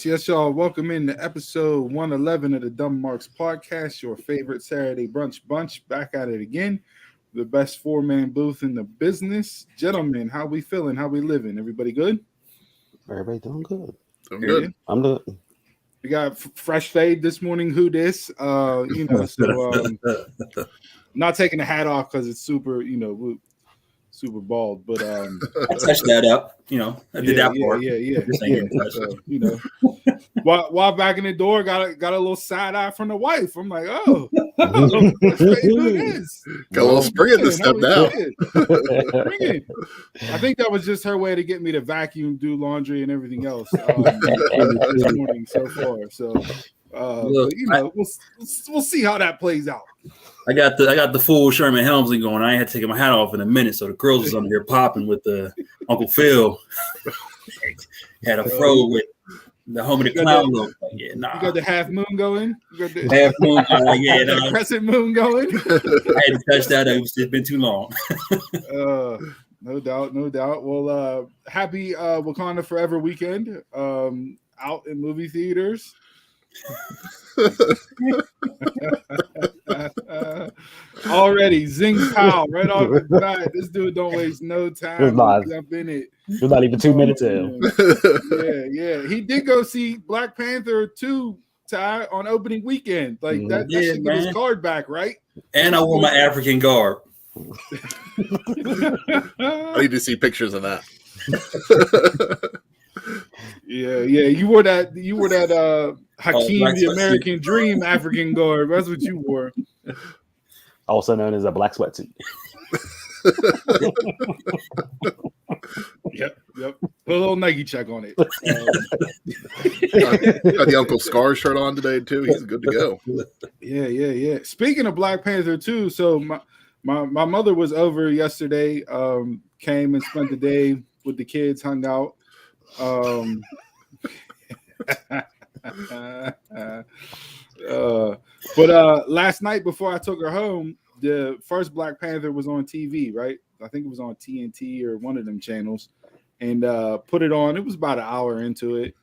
Yes, y'all. Welcome in to episode 111 of the Dumb Marks podcast, your favorite Saturday brunch bunch. Back at it again. The best four-man booth in the business. Gentlemen, how we feeling? How we living? Everybody good? Everybody doing good. Doing good. Yeah. I'm good. We got fresh fade this morning. Who this? Not taking the hat off because it's super, super bald, but I touched that up, I did that part. Yeah. While back in the door, got a little side eye from the wife. I'm like, oh, who this? Got a little spring in the step now. I think that was just her way to get me to vacuum, do laundry, and everything else this morning so far. So, we'll see how that plays out. I got the full Sherman Helmsley going. I ain't had to take my hat off in a minute, so the girls was under here popping with the Uncle Phil. Had a fro with the home of the clown look. You got the half moon going. You got the half moon. the crescent moon going. I had to touch that. It's been too long. No doubt. Well, happy Wakanda Forever weekend. Out in movie theaters. Already zing pow right off the bat. This dude don't waste no time. Jump in it. We're not even 2 minutes in. Yeah. He did go see Black Panther 2 Ty on opening weekend. Like that should get his card back, right? And I wore my African garb. I need to see pictures of that. Yeah. You wore that Hakeem the American Dream African garb. That's what you wore. Also known as a black sweatsuit. Yep. Put a little Nike check on it. Got the Uncle Scar shirt on today too. He's good to go. Yeah. Speaking of Black Panther 2, so my mother was over yesterday. Came and spent the day with the kids, hung out. But last night before I took her home, the first Black Panther was on TV, right? I think it was on TNT or one of them channels, and put it on. It was about an hour into it,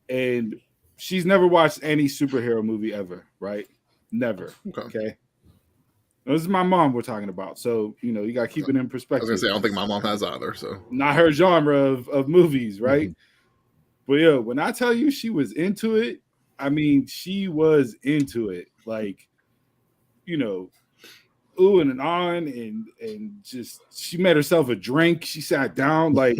and she's never watched any superhero movie ever, right? Never. Okay. This is my mom we're talking about, so you got to keep it in perspective. I was gonna say I don't think my mom has either, so not her genre of movies, right? Mm-hmm. But yeah, when I tell you she was into it, I mean she was into it, like ooh and on, and just she made herself a drink. She sat down like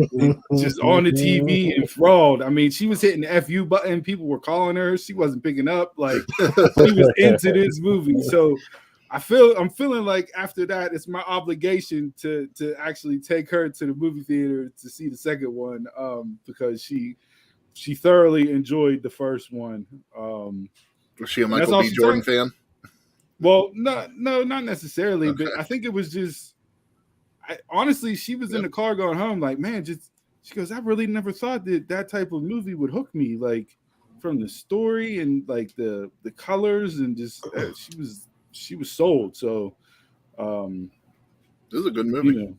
just on the TV enthralled. I mean, she was hitting the FU button. People were calling her. She wasn't picking up. Like she was into this movie, so. I'm feeling like after that, it's my obligation to actually take her to the movie theater to see the second one, because she thoroughly enjoyed the first one. Was she a Michael B. Jordan fan? Well, no, not necessarily, okay. But I think it was just, honestly, she was in the car going home like, man, she goes, I really never thought that type of movie would hook me, like from the story and like the colors and just she was sold. So this is a good movie.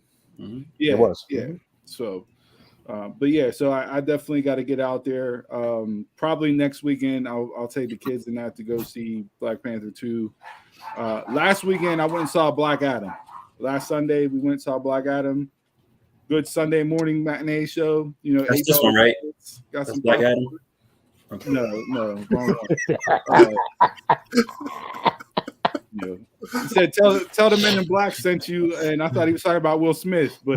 Yeah, it was. Yeah. So but yeah, so I definitely got to get out there. Probably next weekend I'll take the kids and that to go see Black Panther 2. Last weekend I went and saw Black Adam. Last Sunday we went and saw Black Adam. Good Sunday morning matinee show. That's this one, right? Got some Black Adam. Okay. No, wrong one. He said, "Tell the Men in Black sent you," and I thought he was talking about Will Smith, but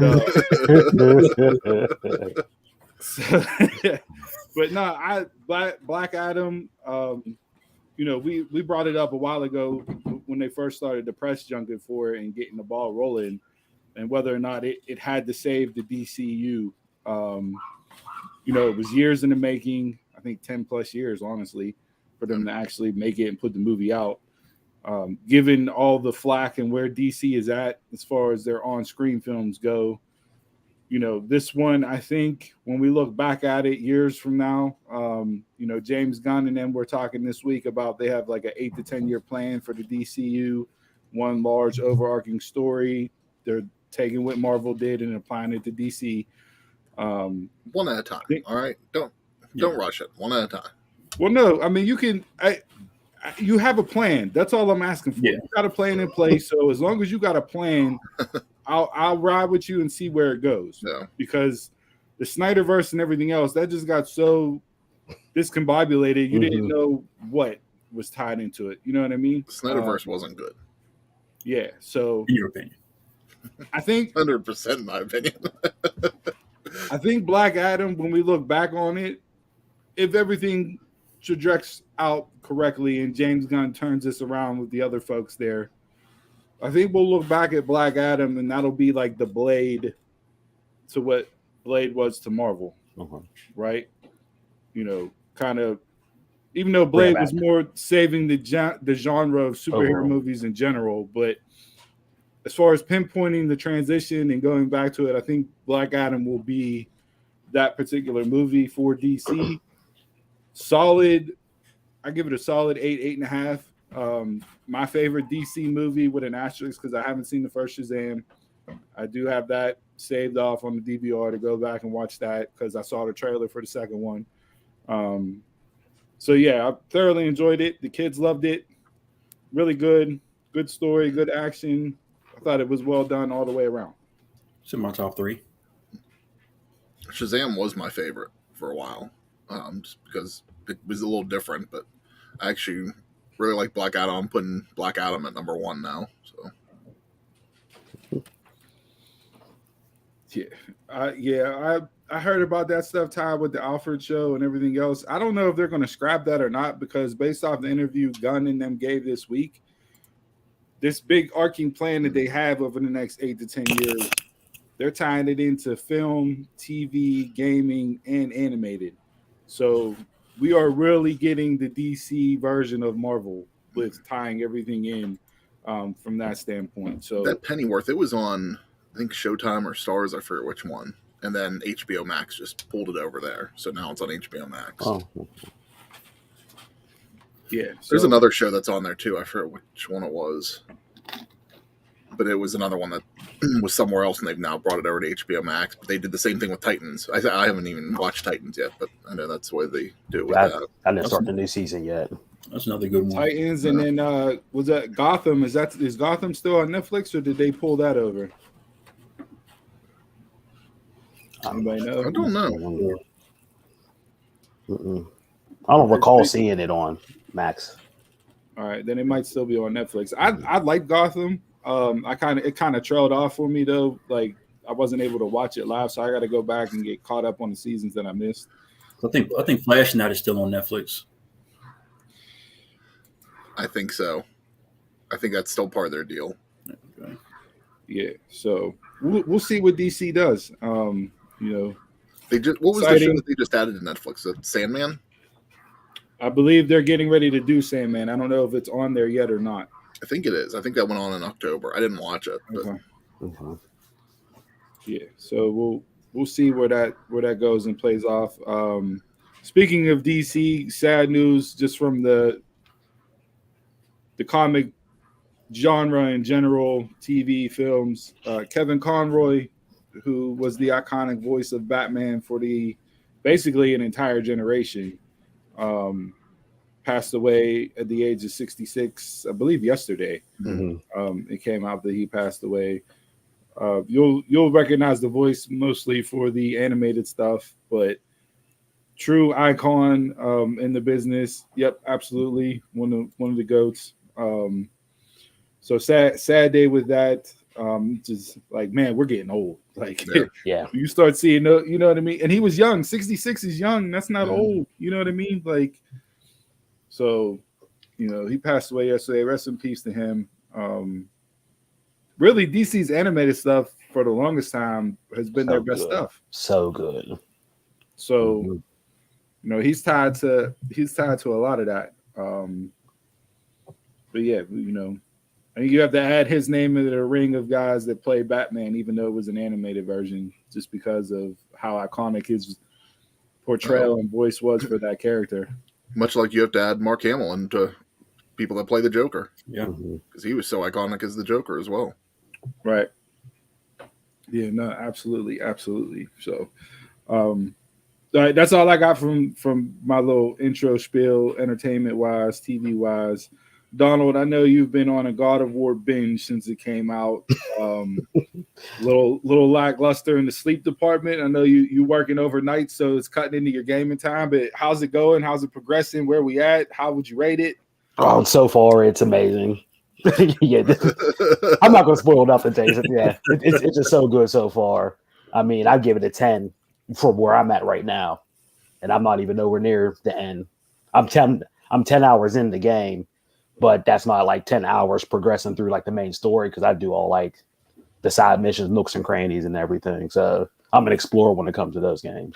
but no, Black Adam. We brought it up a while ago when they first started the press junket for it and getting the ball rolling, and whether or not it had to save the DCU. It was years in the making. I think 10 plus years, honestly, for them to actually make it and put the movie out. Given all the flack and where DC is at as far as their on-screen films go, this one, I think when we look back at it years from now, James Gunn and them were talking this week about they have like an 8 to 10 year plan for the DCU, one large overarching story. They're taking what Marvel did and applying it to DC. One at a time. All right, don't rush it. One at a time. Well, no, I mean you can. You have a plan. That's all I'm asking for. Yeah. You got a plan in place. So as long as you got a plan, I'll ride with you and see where it goes. Yeah. Because the Snyderverse and everything else, that just got so discombobulated. You didn't know what was tied into it. You know what I mean? The Snyderverse wasn't good. Yeah. So In your opinion. I think 100% in my opinion. I think Black Adam, when we look back on it, if everything trajects out correctly and James Gunn turns this around with the other folks there, I think we'll look back at Black Adam and that'll be like the Blade to what Blade was to Marvel, right? You know, kind of, even though Blade was more saving the genre of superhero movies in general, but as far as pinpointing the transition and going back to it, I think Black Adam will be that particular movie for DC. Solid, I give it a solid 8, 8.5. My favorite DC movie with an asterisk because I haven't seen the first Shazam. I do have that saved off on the DVR to go back and watch that because I saw the trailer for the second one. So yeah, I thoroughly enjoyed it. The kids loved it. Really good story, good action. I thought it was well done all the way around. It's in my top 3. Shazam was my favorite for a while, just because it was a little different. But I actually really like Black Adam. I'm putting Black Adam at number 1 now. So I heard about that stuff tied with the Alfred show and everything else. I don't know if they're going to scrap that or not because based off the interview Gunn and them gave this week, this big arcing plan that they have over the next 8 to 10 years, they're tying it into film, TV, gaming, and animated. So we are really getting the DC version of Marvel with tying everything in from that standpoint. So that Pennyworth, it was on, I think, Showtime or Stars, I forget which one. And then HBO Max just pulled it over there. So now it's on HBO Max. Oh. Yeah. There's another show that's on there too. I forget which one it was. But it was another one that was somewhere else, and they've now brought it over to HBO Max. But they did the same thing with Titans. I haven't even watched Titans yet, but I know that's the way they do it with that. I didn't start the new season yet. That's another good one. Titans, and then was that Gotham? Is Gotham still on Netflix, or did they pull that over? Anybody know? I don't know. I don't recall seeing it on Max. All right, then it might still be on Netflix. I like Gotham. It kind of trailed off for me though. Like I wasn't able to watch it live, so I got to go back and get caught up on the seasons that I missed. I think Flash Night is still on Netflix. I think so. I think that's still part of their deal. Okay. Yeah, so we'll see what DC does. They just what was the show that they just added to Netflix? The Sandman? I believe they're getting ready to do Sandman. I don't know if it's on there yet or not. I think it is. I think that went on in October. I didn't watch it. But. Okay. Yeah, so we'll see where that goes and plays off. Speaking of DC, sad news just from the comic genre in general, TV, films. Kevin Conroy, who was the iconic voice of Batman for basically an entire generation, passed away at the age of 66, I believe yesterday. It came out that he passed away. You'll recognize the voice mostly for the animated stuff, but true icon in the business. Yep, absolutely one of the GOATs. So sad day with that. Just like, man, we're getting old. Like, yeah, you start seeing, you know what I mean? And he was young. 66 is young. That's not old. You know what I mean? Like, so, he passed away yesterday. Rest in peace to him. Really, DC's animated stuff for the longest time has been their best stuff. So good. So, he's tied to a lot of that. But yeah, I think you have to add his name into the ring of guys that play Batman, even though it was an animated version, just because of how iconic his portrayal and voice was for that character. Much like you have to add Mark Hamill into people that play the Joker. Yeah. Because he was so iconic as the Joker as well. Right. Yeah, no, absolutely. Absolutely. So, That's all I got from my little intro spiel, entertainment wise, TV wise. Donald, I know you've been on a God of War binge since it came out. Little lackluster in the sleep department. I know you working overnight, so it's cutting into your gaming time. But how's it going? How's it progressing? Where we at? How would you rate it? Oh, so far it's amazing. Yeah, I'm not gonna spoil nothing, Jason. Yeah, it's just so good so far. I mean, I'd give it a 10 from where I'm at right now, and I'm not even nowhere near the end. I'm 10 hours in the game, but that's not like 10 hours progressing through like the main story because I do all like the side missions, nooks and crannies, and everything. So I'm an explorer when it comes to those games.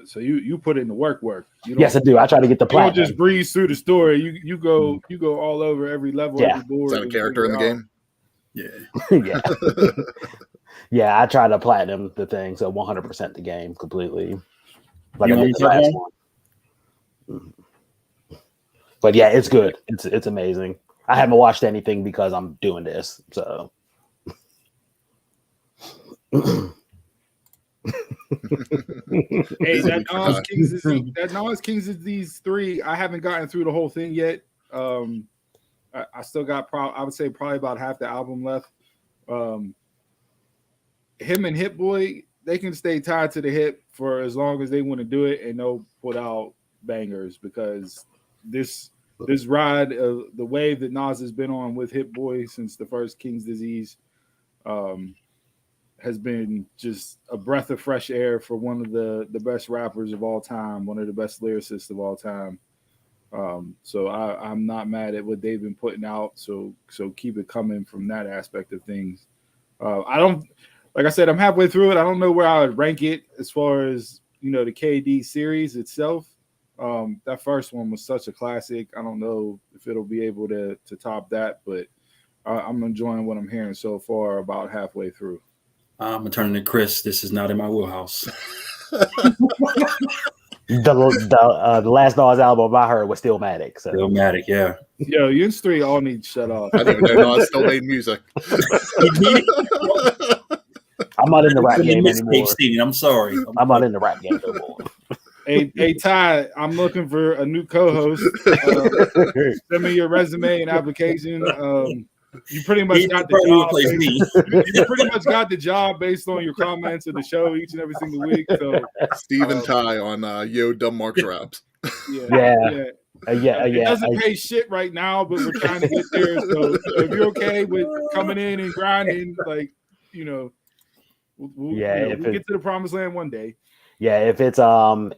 So you put in the work. Yes, I do. I try to get the You don't platinum. just breeze through the story. You go all over every level. Yeah. Every board. Is that a character in the game? Yeah. Yeah. Yeah, I try to platinum the thing, so 100% the game completely. Like You I know did what the I'm last one. But yeah, it's good. It's amazing. I haven't watched anything because I'm doing this. So Hey, that Nas King's Disease 3. I haven't gotten through the whole thing yet. I still got I would say probably about half the album left. Him and Hit Boy, they can stay tied to the hip for as long as they want to do it, and they'll put out bangers because this ride, the wave that Nas has been on with Hit Boy since the first King's Disease, has been just a breath of fresh air for one of the best rappers of all time, one of the best lyricists of all time. So I'm not mad at what they've been putting out. So keep it coming from that aspect of things. Like I said, I'm halfway through it. I don't know where I would rank it as far as, the KD series itself. That first one was such a classic. I don't know if it'll be able to top that, but I'm enjoying what I'm hearing so far about halfway through. I'm returning to Chris. This is not in my wheelhouse. the last Nas album I heard was Stillmatic. So Stillmatic, yeah. Yo, you three all need to shut off. I didn't even know Nas still made music. I'm not in the rap game Mixtape anymore. Steven, I'm sorry. I'm not in the rap game no more. Hey, Ty, I'm looking for a new co-host. Send me your resume and application. You pretty much got the job. You pretty much got the job based on your comments of the show each and every single week. So Steve and Ty on Yo Dumb Mark's Raps. Yeah. It doesn't pay shit right now, but we're trying to get there. So if you're okay with coming in and grinding, like, we'll get to the promised land one day. Yeah, if it's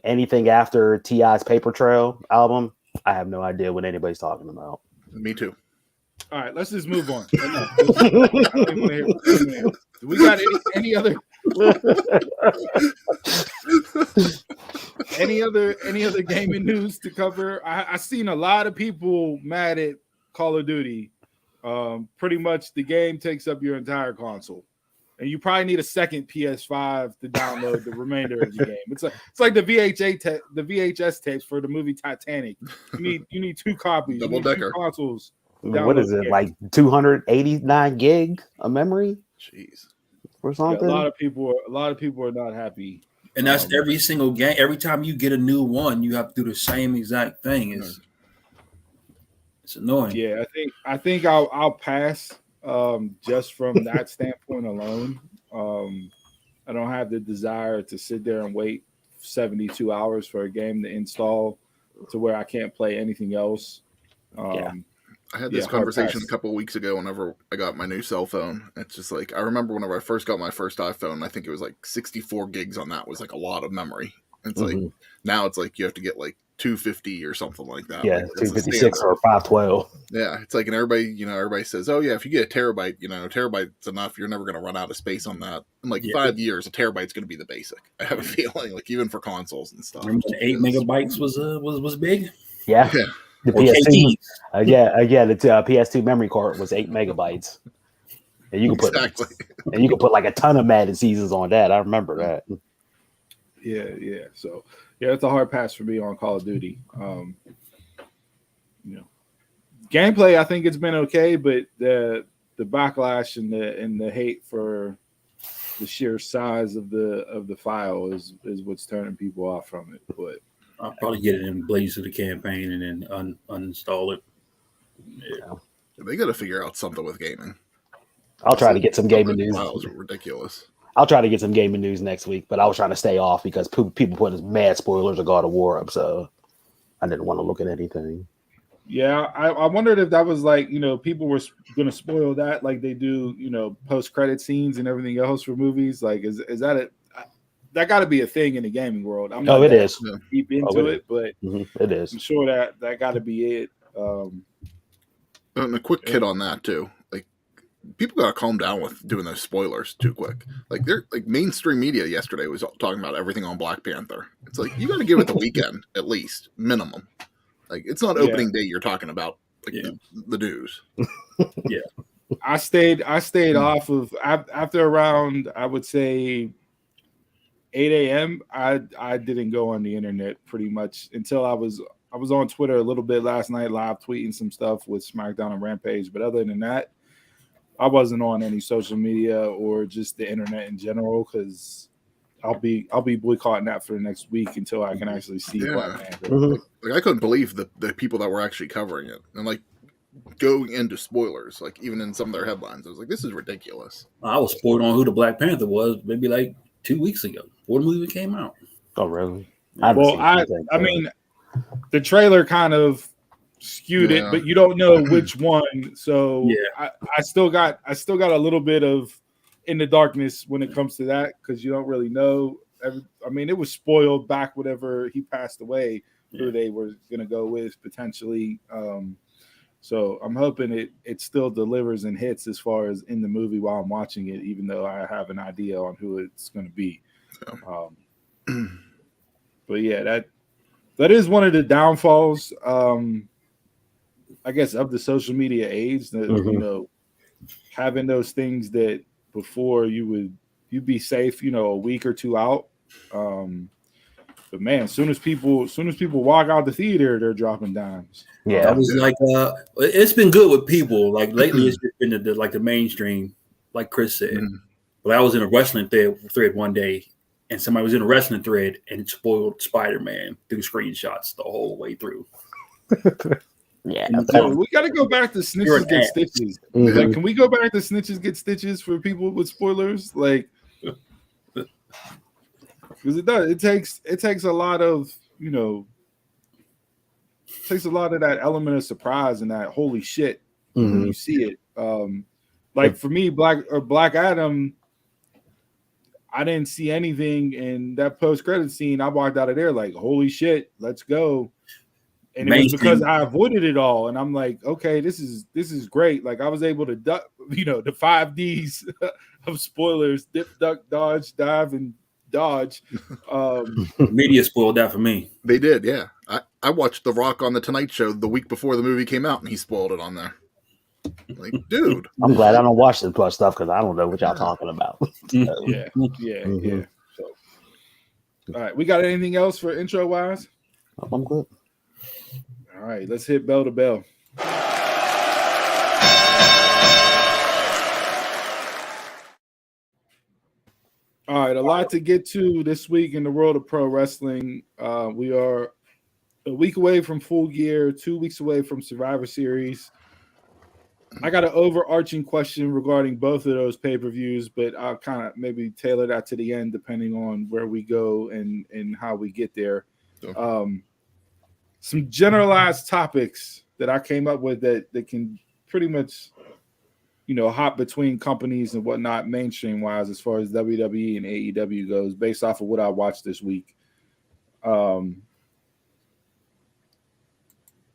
anything after T.I.'s Paper Trail album, I have no idea what anybody's talking about. Me too. All right, let's just move on. Do we got any other gaming news to cover? I seen a lot of people mad at Call of Duty. Pretty much the game takes up your entire console, and you probably need a second PS5 to download the remainder of the game. It's like the VHS tapes for the movie Titanic. You need two copies. Double decker consoles. What is it, like 289 gig of memory? Jeez. Or something? Yeah, a lot of people are not happy. And that's every single game. Every time you get a new one, you have to do the same exact thing. It's annoying. Yeah, I think I'll pass just from that standpoint alone. I don't have the desire to sit there and wait 72 hours for a game to install to where I can't play anything else. I had this conversation a couple of weeks ago whenever I got my new cell phone. It's just like, I remember whenever I first got my first iPhone, I think it was like 64 gigs on that was like a lot of memory. It's like, now it's like you have to get like 250 or something like that. Yeah, like 256 or 512. Yeah, it's like, and everybody says, oh yeah, if you get a terabyte, terabyte's enough. You're never going to run out of space on that. In like 5 years, a terabyte's going to be the basic. I have a feeling, like even for consoles and stuff. Remember when 8 megabytes was big? Yeah. The PS2, the PS2 memory card was 8 megabytes, and you could put like a ton of Madden seasons on that. I remember that. Yeah. So it's a hard pass for me on Call of Duty. Gameplay, I think it's been okay, but the backlash and the hate for the sheer size of the file is what's turning people off from it. But I'll probably get it in Blaze of the campaign and then uninstall it. Yeah. They got to figure out something with gaming. I'll try to get some gaming news. Files are ridiculous. I'll try to get some gaming news next week, but I was trying to stay off because people putting mad spoilers of God of War up, so I didn't want to look at anything. yeah, I wondered if that was like, people were going to spoil that like they do, post-credit scenes and everything else for movies. Like, is that that got to be a thing in the gaming world. I'm not it is deep into it, but it is. I'm sure that got to be it. And a quick hit on that too. Like, people gotta calm down with doing those spoilers too quick. Like, they're like mainstream media yesterday was talking about everything on Black Panther. It's like you got to give it the weekend at least, minimum. Like, it's not opening day you're talking about. Like the news. Yeah, I stayed off of after around, I would say 8 a.m. I didn't go on the internet pretty much until I was on Twitter a little bit last night, live tweeting some stuff with SmackDown and Rampage. But other than that, I wasn't on any social media or just the internet in general because I'll be boycotting that for the next week until I can actually see Black Panther. Like, I couldn't believe the people that were actually covering it and like going into spoilers. Like, even in some of their headlines, I was like, this is ridiculous. I was spoiled on who the Black Panther was maybe like 2 weeks ago before the movie came out. Oh, really? I mean, the trailer kind of skewed it, but you don't know which one. So I still got a little bit of in the darkness when it comes to that because you don't really know. It was spoiled back whenever he passed away who they were going to go with potentially. So I'm hoping it still delivers and hits as far as in the movie while I'm watching it, even though I have an idea on who it's going to be. But yeah, that is one of the downfalls, I guess, of the social media age. That having those things that before you'd be safe, a week or two out. But man, as soon as people walk out the theater, they're dropping dimes. Yeah, I was like, it's been good with people. Like lately, it's just been the mainstream, like Chris said. But I was in a wrestling thread one day, and somebody was in a wrestling thread and spoiled Spider-Man through screenshots the whole way through. Yeah, we got to go back to snitches get stitches. Like, can we go back to snitches get stitches for people with spoilers? Like, because it does. It takes a lot of that element of surprise and that holy shit when you see it. Like for me, Black Adam, I didn't see anything in that post-credit scene. I walked out of there like, holy shit, let's go. And it was because I avoided it all. And I'm like, okay, this is great. Like I was able to duck, the 5 Ds of spoilers, dip, duck, dodge, dive, and dodge. Media spoiled that for me. They did, yeah. I watched The Rock on The Tonight Show the week before the movie came out, and he spoiled it on there. Like, dude. I'm glad I don't watch this plus stuff because I don't know what y'all talking about. Yeah. So, all right, we got anything else for intro wise? I'm good. All right, let's hit bell to bell. All right, a lot to get to this week in the world of pro wrestling. We are a week away from Full Gear, 2 weeks away from Survivor Series. I got an overarching question regarding both of those pay-per-views, but I'll kind of maybe tailor that to the end depending on where we go and how we get there. Some generalized topics that I came up with that can pretty much, hop between companies and whatnot, mainstream-wise, as far as WWE and AEW goes, based off of what I watched this week.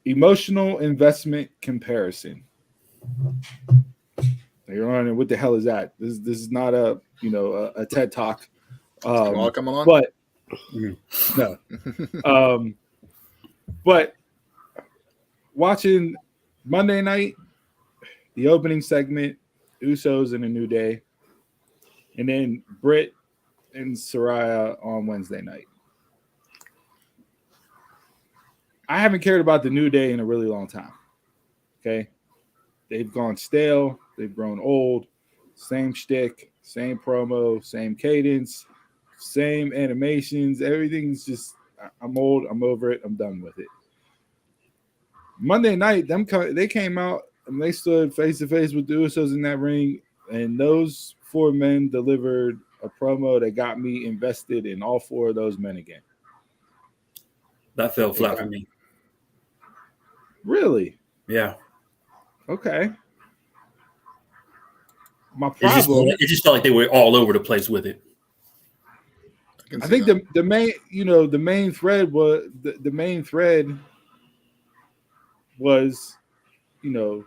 Emotional investment comparison. You're wondering what the hell is that? This is not a TED talk. Coming on? But no. But watching Monday night, the opening segment, Usos in A New Day, and then Britt and Saraya on Wednesday night. I haven't cared about the New Day in a really long time. Okay. They've gone stale. They've grown old. same shtick, same promo, same cadence, same animations. Everything's just, I'm old, I'm over it, I'm done with it. Monday night, they came out and they stood face to face with the Usos in that ring, and those 4 men delivered a promo that got me invested in all 4 of those men again. That fell flat for me. Really? Yeah. Okay. My problem. It just felt like they were all over the place with it. I think the main thread was the main thread was, you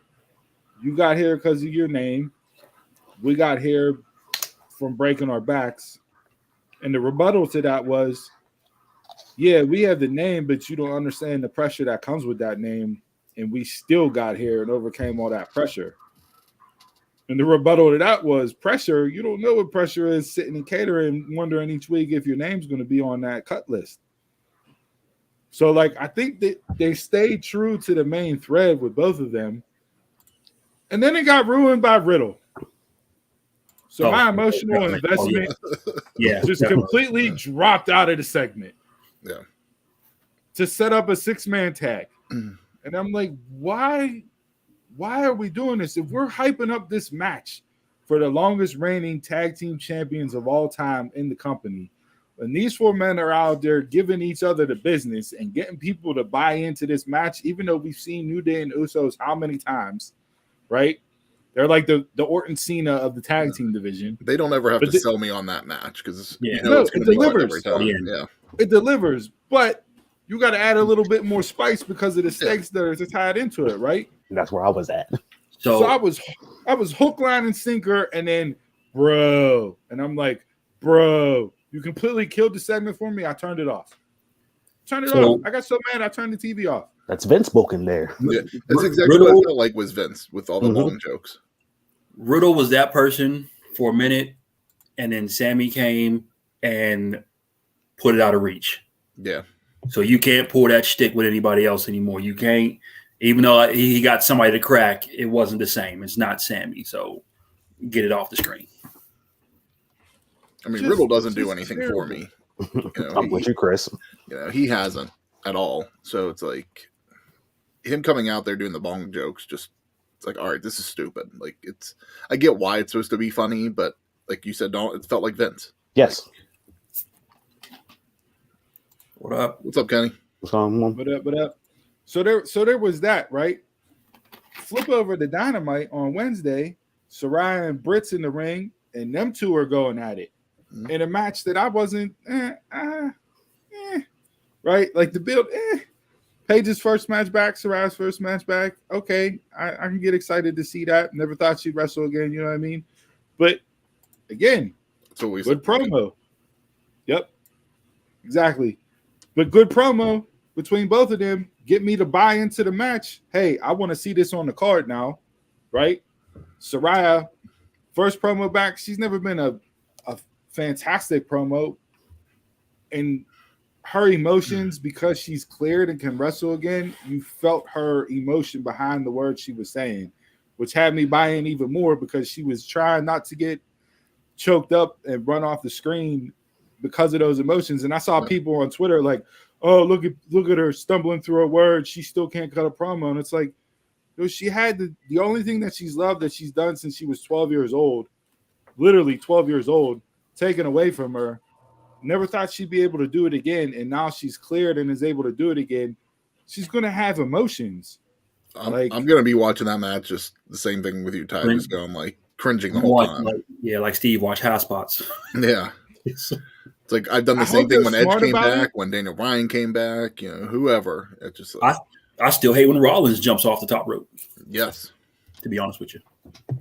got here because of your name. We got here from breaking our backs. And the rebuttal to that was, yeah, we have the name, but you don't understand the pressure that comes with that name. And we still got here and overcame all that pressure. And the rebuttal to that was pressure. You don't know what pressure is, sitting in catering, wondering each week if your name's going to be on that cut list. So, I think that they stayed true to the main thread with both of them. And then it got ruined by Riddle. So my emotional investment just completely dropped out of the segment. Yeah. To set up a 6-man tag. And I'm like, why are we doing this? If we're hyping up this match for the longest reigning tag team champions of all time in the company, and these 4 men are out there giving each other the business and getting people to buy into this match, even though we've seen New Day and Usos how many times, right? They're like the Orton Cena of the tag team division. They don't ever have to sell me on that match because it's going to be fun every time. Yeah. It delivers, but you got to add a little bit more spice because of the stakes that are tied into it, right? That's where I was at. So I was hook, line, and sinker, and then bro, and I'm like, bro, you completely killed the segment for me. I turned it off. Off. I got so mad I turned the TV off. That's Vince spoken there. Yeah, that's exactly what I felt like was Vince with all the long jokes. Riddle was that person for a minute, and then Sammy came and put it out of reach. Yeah. So you can't pull that shtick with anybody else anymore. You can't, even though he got somebody to crack, it wasn't the same. It's not Sammy. So get it off the screen. I mean, Riddle doesn't do anything for me. I'm with you, Chris. He hasn't at all. So it's like him coming out there doing the bong jokes, it's like, all right, this is stupid. Like, I get why it's supposed to be funny, but like you said, it felt like Vince. Yes. What up? What's up, Kenny? What's on? What up? So there was that, right? Flip over to Dynamite on Wednesday. Saraya and Britt's in the ring, and them 2 are going at it. In a match that I wasn't, right? Like the build, Paige's first match back, Saraya's first match back. Okay, I can get excited to see that. Never thought she'd wrestle again, you know what I mean? But again, good promo. Yep, exactly. But good promo between both of them. Get me to buy into the match. Hey, I want to see this on the card now, right? Saraya, first promo back. She's never been a fantastic promo, and her emotions, because she's cleared and can wrestle again, you felt her emotion behind the words she was saying, which had me buy in even more because she was trying not to get choked up and run off the screen because of those emotions. And I saw people on Twitter like, oh, look at her stumbling through her words, she still can't cut a promo. And it's like, she had the only thing that she's loved that she's done since she was 12 years old, literally 12 years old, taken away from her. Never thought she'd be able to do it again, and now she's cleared and is able to do it again. She's going to have emotions. I'm going to be watching that match, just the same thing with you, Ty, just going like cringing the whole time. Like Steve watch Hot Spots. Yeah. It's like I've done the same thing when Edge came back, when Daniel Bryan came back, whoever. It's just I still hate when Rollins jumps off the top rope. Yes. To be honest with you.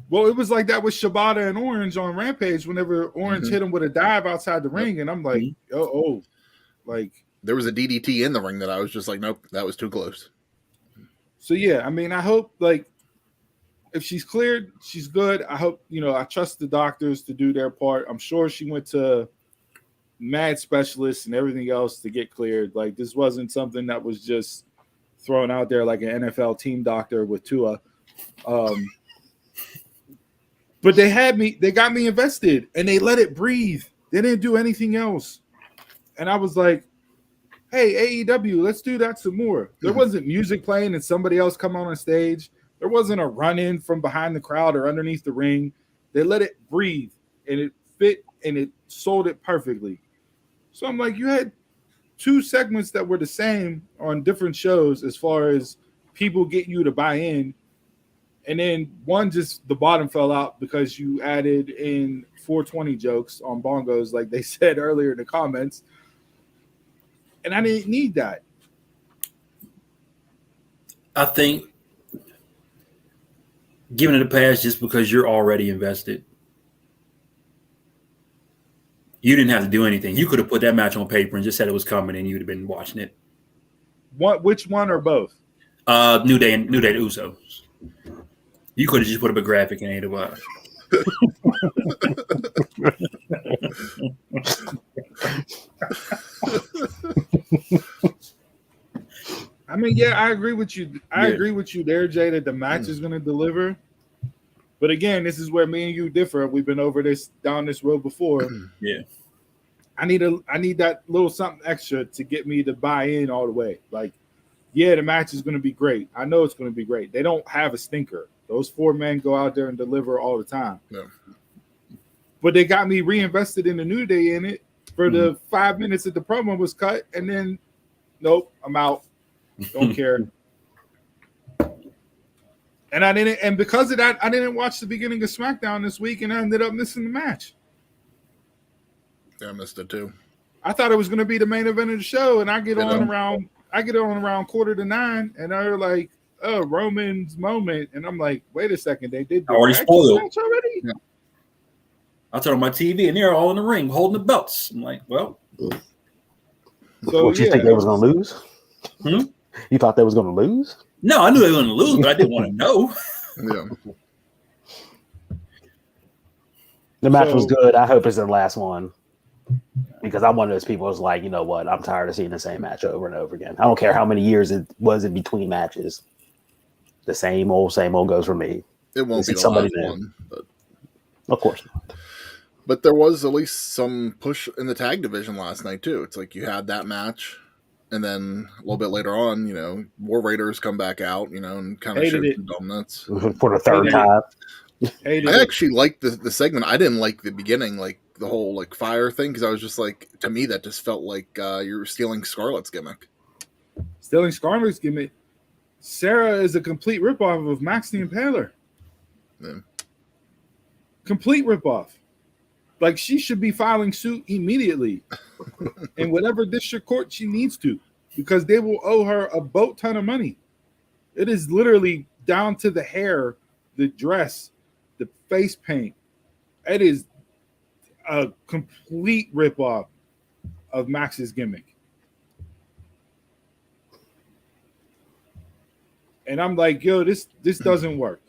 Well, it was like that with Shibata and Orange on Rampage whenever Orange hit him with a dive outside the ring, and I'm like, like there was a DDT in the ring that I was just like, nope, that was too close. So yeah, I mean, I hope if she's cleared, she's good. I hope, I trust the doctors to do their part. I'm sure she went to mad specialists and everything else to get cleared. Like, this wasn't something that was just thrown out there like an NFL team doctor with Tua. But they got me invested, and they let it breathe. They didn't do anything else. And I was like, hey, AEW, let's do that some more. There wasn't music playing and somebody else come on stage. There wasn't a run-in from behind the crowd or underneath the ring. They let it breathe, and it fit, and it sold it perfectly. So I'm like, you had 2 segments that were the same on different shows as far as people getting you to buy in. And then one just the bottom fell out because you added in 420 jokes on bongos, like they said earlier in the comments. And I didn't need that. I think giving it a pass just because you're already invested. You didn't have to do anything. You could have put that match on paper and just said it was coming, and you'd have been watching it. Which one or both? New Day the Usos. You could have just put up a graphic and either way. I mean, yeah, I agree with you. I agree with you there, Jay, that the match is going to deliver. But again, this is where me and you differ. We've been down this road before. Yeah. I need that little something extra to get me to buy in all the way. Like, yeah, the match is going to be great. I know it's going to be great. They don't have a stinker. Those 4 men go out there and deliver all the time. Yeah. But they got me reinvested in the New Day in it for the 5 minutes that the promo was cut, and then nope, I'm out. Don't care. And I didn't, and because of that, I didn't watch the beginning of SmackDown this week, and I ended up missing the match. Yeah, I missed it too. I thought it was going to be the main event of the show, and I get on around 8:45, and they're like, "Oh, Roman's moment," and I'm like, "Wait a second, they did already spoiled match already." Yeah. I turned on my TV, and they're all in the ring holding the belts. I'm like, well, so what, you think they was going to lose? You thought they was going to lose? No, I knew they were going to lose, but I didn't want to know. Yeah. The match was good. I hope it's the last one, because I'm one of those people who's like, you know what? I'm tired of seeing the same match over and over again. I don't care how many years it was in between matches. The same old goes for me. It won't be the last one. But... Of course not. But there was at least some push in the tag division last night, too. It's like you had that match, and then a little bit later on, War Raiders come back out, and kind of show some dominance. For the third time. I actually liked the segment. I didn't like the beginning, like the whole like fire thing, because I was just like, to me, that just felt like you're stealing Scarlett's gimmick. Stealing Scarlett's gimmick? Sarah is a complete ripoff of Max the Impaler. Yeah. Complete ripoff. Like, she should be filing suit immediately in whatever district court she needs to, because they will owe her a boat ton of money. It is literally down to the hair, the dress, the face paint. It is a complete ripoff of Max's gimmick. And I'm like, yo, this doesn't work.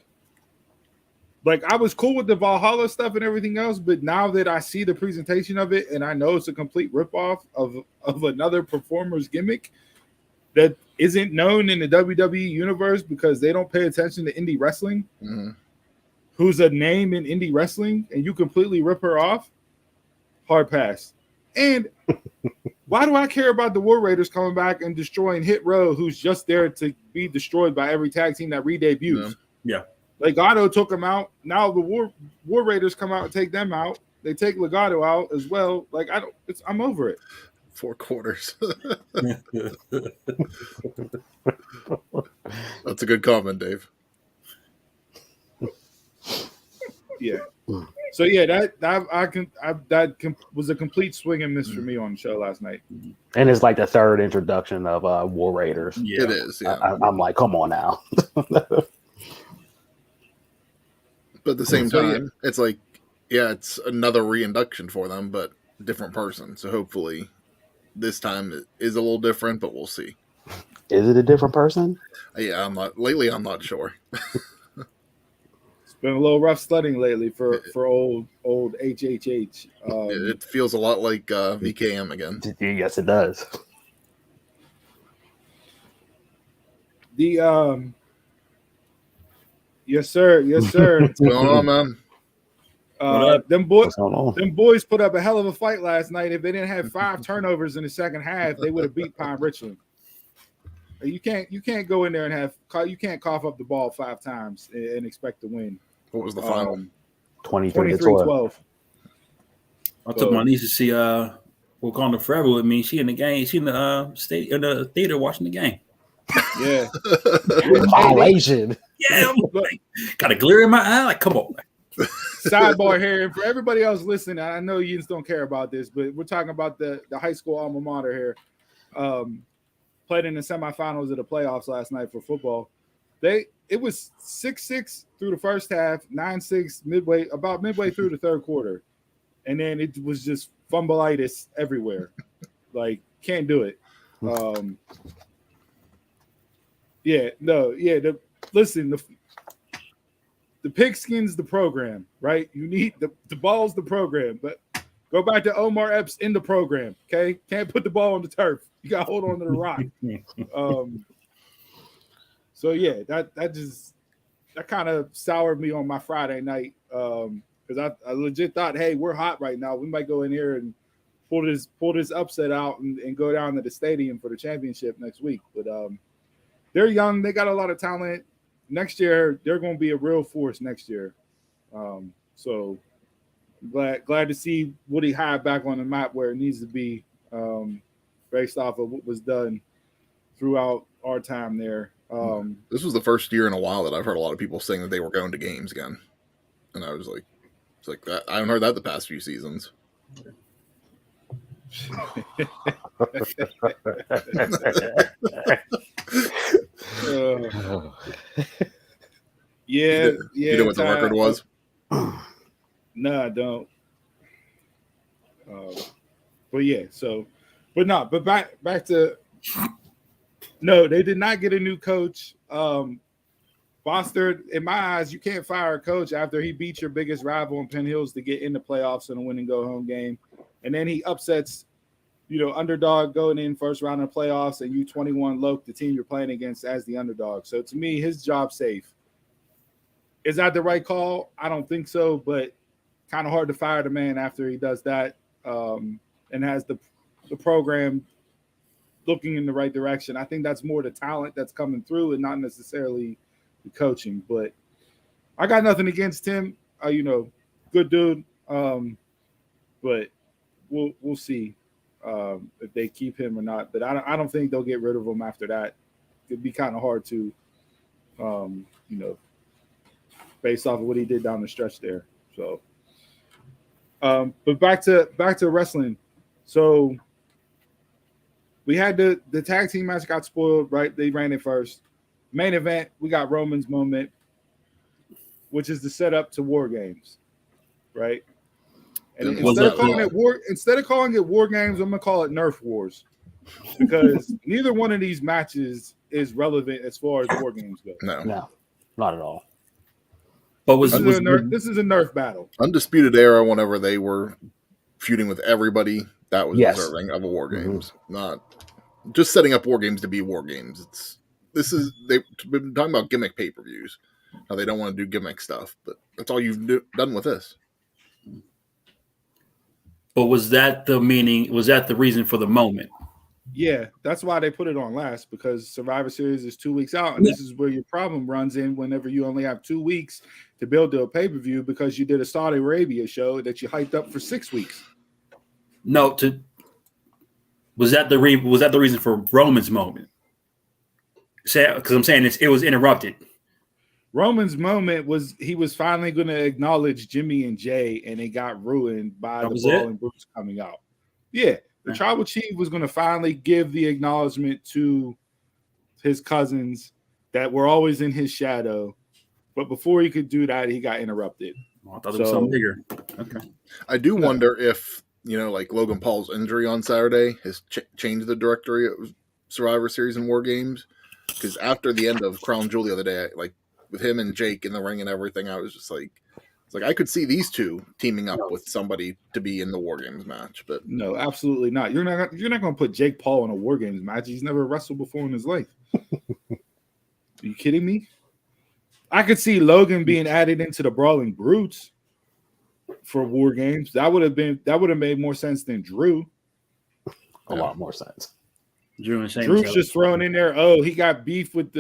Like, I was cool with the Valhalla stuff and everything else, but now that I see the presentation of it and I know it's a complete ripoff of another performer's gimmick that isn't known in the WWE universe because they don't pay attention to indie wrestling, who's a name in indie wrestling, and you completely rip her off, hard pass. And why do I care about the War Raiders coming back and destroying Hit Row, who's just there to be destroyed by every tag team that re-debuts? Yeah. Legado took them out. Now the War Raiders come out and take them out. They take Legado out as well. Like, I'm over it. 4 quarters. That's a good comment, Dave. Yeah. So yeah, that was a complete swing and miss for me on the show last night. And it's like the third introduction of War Raiders. Yeah. It is. Yeah. I'm like, come on now. But at the same time, it's like, yeah, it's another reinduction for them, but a different person. So hopefully this time it is a little different, but we'll see. Is it a different person? Yeah, I'm not sure. It's been a little rough sledding lately for old HHH. It feels a lot like VKM again. Yes, it does. Yes, sir. What's going on, man? Them boys put up a hell of a fight last night. If they didn't have 5 turnovers in the second half, they would have beat Pine Richland. You can't go in there and you can't cough up the ball 5 times and expect to win. What was the final? 23-12. I took my niece to see Wakanda Forever with me. She in the game. She in the theater watching the game. Yeah. Violation. Yeah, got a glare in my eye. Like, come on. Sidebar here, and for everybody else listening, I know you just don't care about this, but we're talking about the high school alma mater here. Played in the semifinals of the playoffs last night for football. It was 6-6 through the first half, 9-6 midway through the third quarter, and then it was just fumbleitis everywhere. Like, can't do it. The pigskin's the program, right? You need the ball's the program, but go back to Omar Epps in the program, okay? Can't put the ball on the turf. You got to hold on to the rock. So yeah, that kind of soured me on my Friday night because I legit thought, hey, we're hot right now. We might go in here and pull this upset out and go down to the stadium for the championship next week. But they're young. They got a lot of talent. Next year, they're going to be a real force next year. So glad to see Woody High back on the map where it needs to be based off of what was done throughout our time there. This was the first year in a while that I've heard a lot of people saying that they were going to games again. And I was like, it's like that. I haven't heard that the past few seasons. Yeah. You know what the record was? No, I don't. But yeah, but back to no, they did not get a new coach. Foster, in my eyes, you can't fire a coach after he beats your biggest rival in Penn Hills to get in the playoffs in a win and go home game. And then he upsets, underdog going in first round of the playoffs, and U21 Loke, the team you're playing against, as the underdog. So to me, his job's safe. Is that the right call? I don't think so, but kind of hard to fire the man after he does that and has the program looking in the right direction. I think that's more the talent that's coming through and not necessarily the coaching. But I got nothing against him. Good dude. But we'll see if they keep him or not. But I don't think they'll get rid of him after that. It'd be kind of hard to, based off of what he did down the stretch there. So, but back to wrestling. So we had the tag team match got spoiled, right? They ran it first. Main event, we got Roman's moment, which is the setup to War Games, right? And instead of calling it War Games, I'm gonna call it Nerf Wars, because neither one of these matches is relevant as far as War Games go. No, not at all. But this is a Nerf battle. Undisputed Era, whenever they were feuding with everybody, that was deserving of a War Games. Not just setting up War Games to be War Games. They've been talking about gimmick pay-per-views. How they don't want to do gimmick stuff, but that's all you've done with this. But was that the meaning? Was that the reason for the moment? Yeah, that's why they put it on last, because Survivor Series is 2 weeks out, and this is where your problem runs in whenever you only have 2 weeks to build to a pay-per-view because you did a Saudi Arabia show that you hyped up for 6 weeks. No, was that the reason for Roman's moment? Because I'm saying it was interrupted. Roman's moment was he was finally going to acknowledge Jimmy and Jay, and it got ruined by the Brawling Brutes coming out. Yeah, the Tribal Chief was going to finally give the acknowledgement to his cousins that were always in his shadow. But before he could do that, he got interrupted. Oh, I thought it was something bigger. Okay. I do wonder if, like Logan Paul's injury on Saturday has changed the directory of Survivor Series and War Games. Because after the end of Crown Jewel the other day, like with him and Jake in the ring and everything, I was just like, I could see these two teaming up with somebody to be in the War Games match. But no, absolutely not. You're not going to put Jake Paul in a War Games match. He's never wrestled before in his life. Are you kidding me? I could see Logan being added into the Brawling Brutes. for War Games. That would have made more sense than Drew. A lot more sense. Drew's just throwing in there. Oh, he got beef with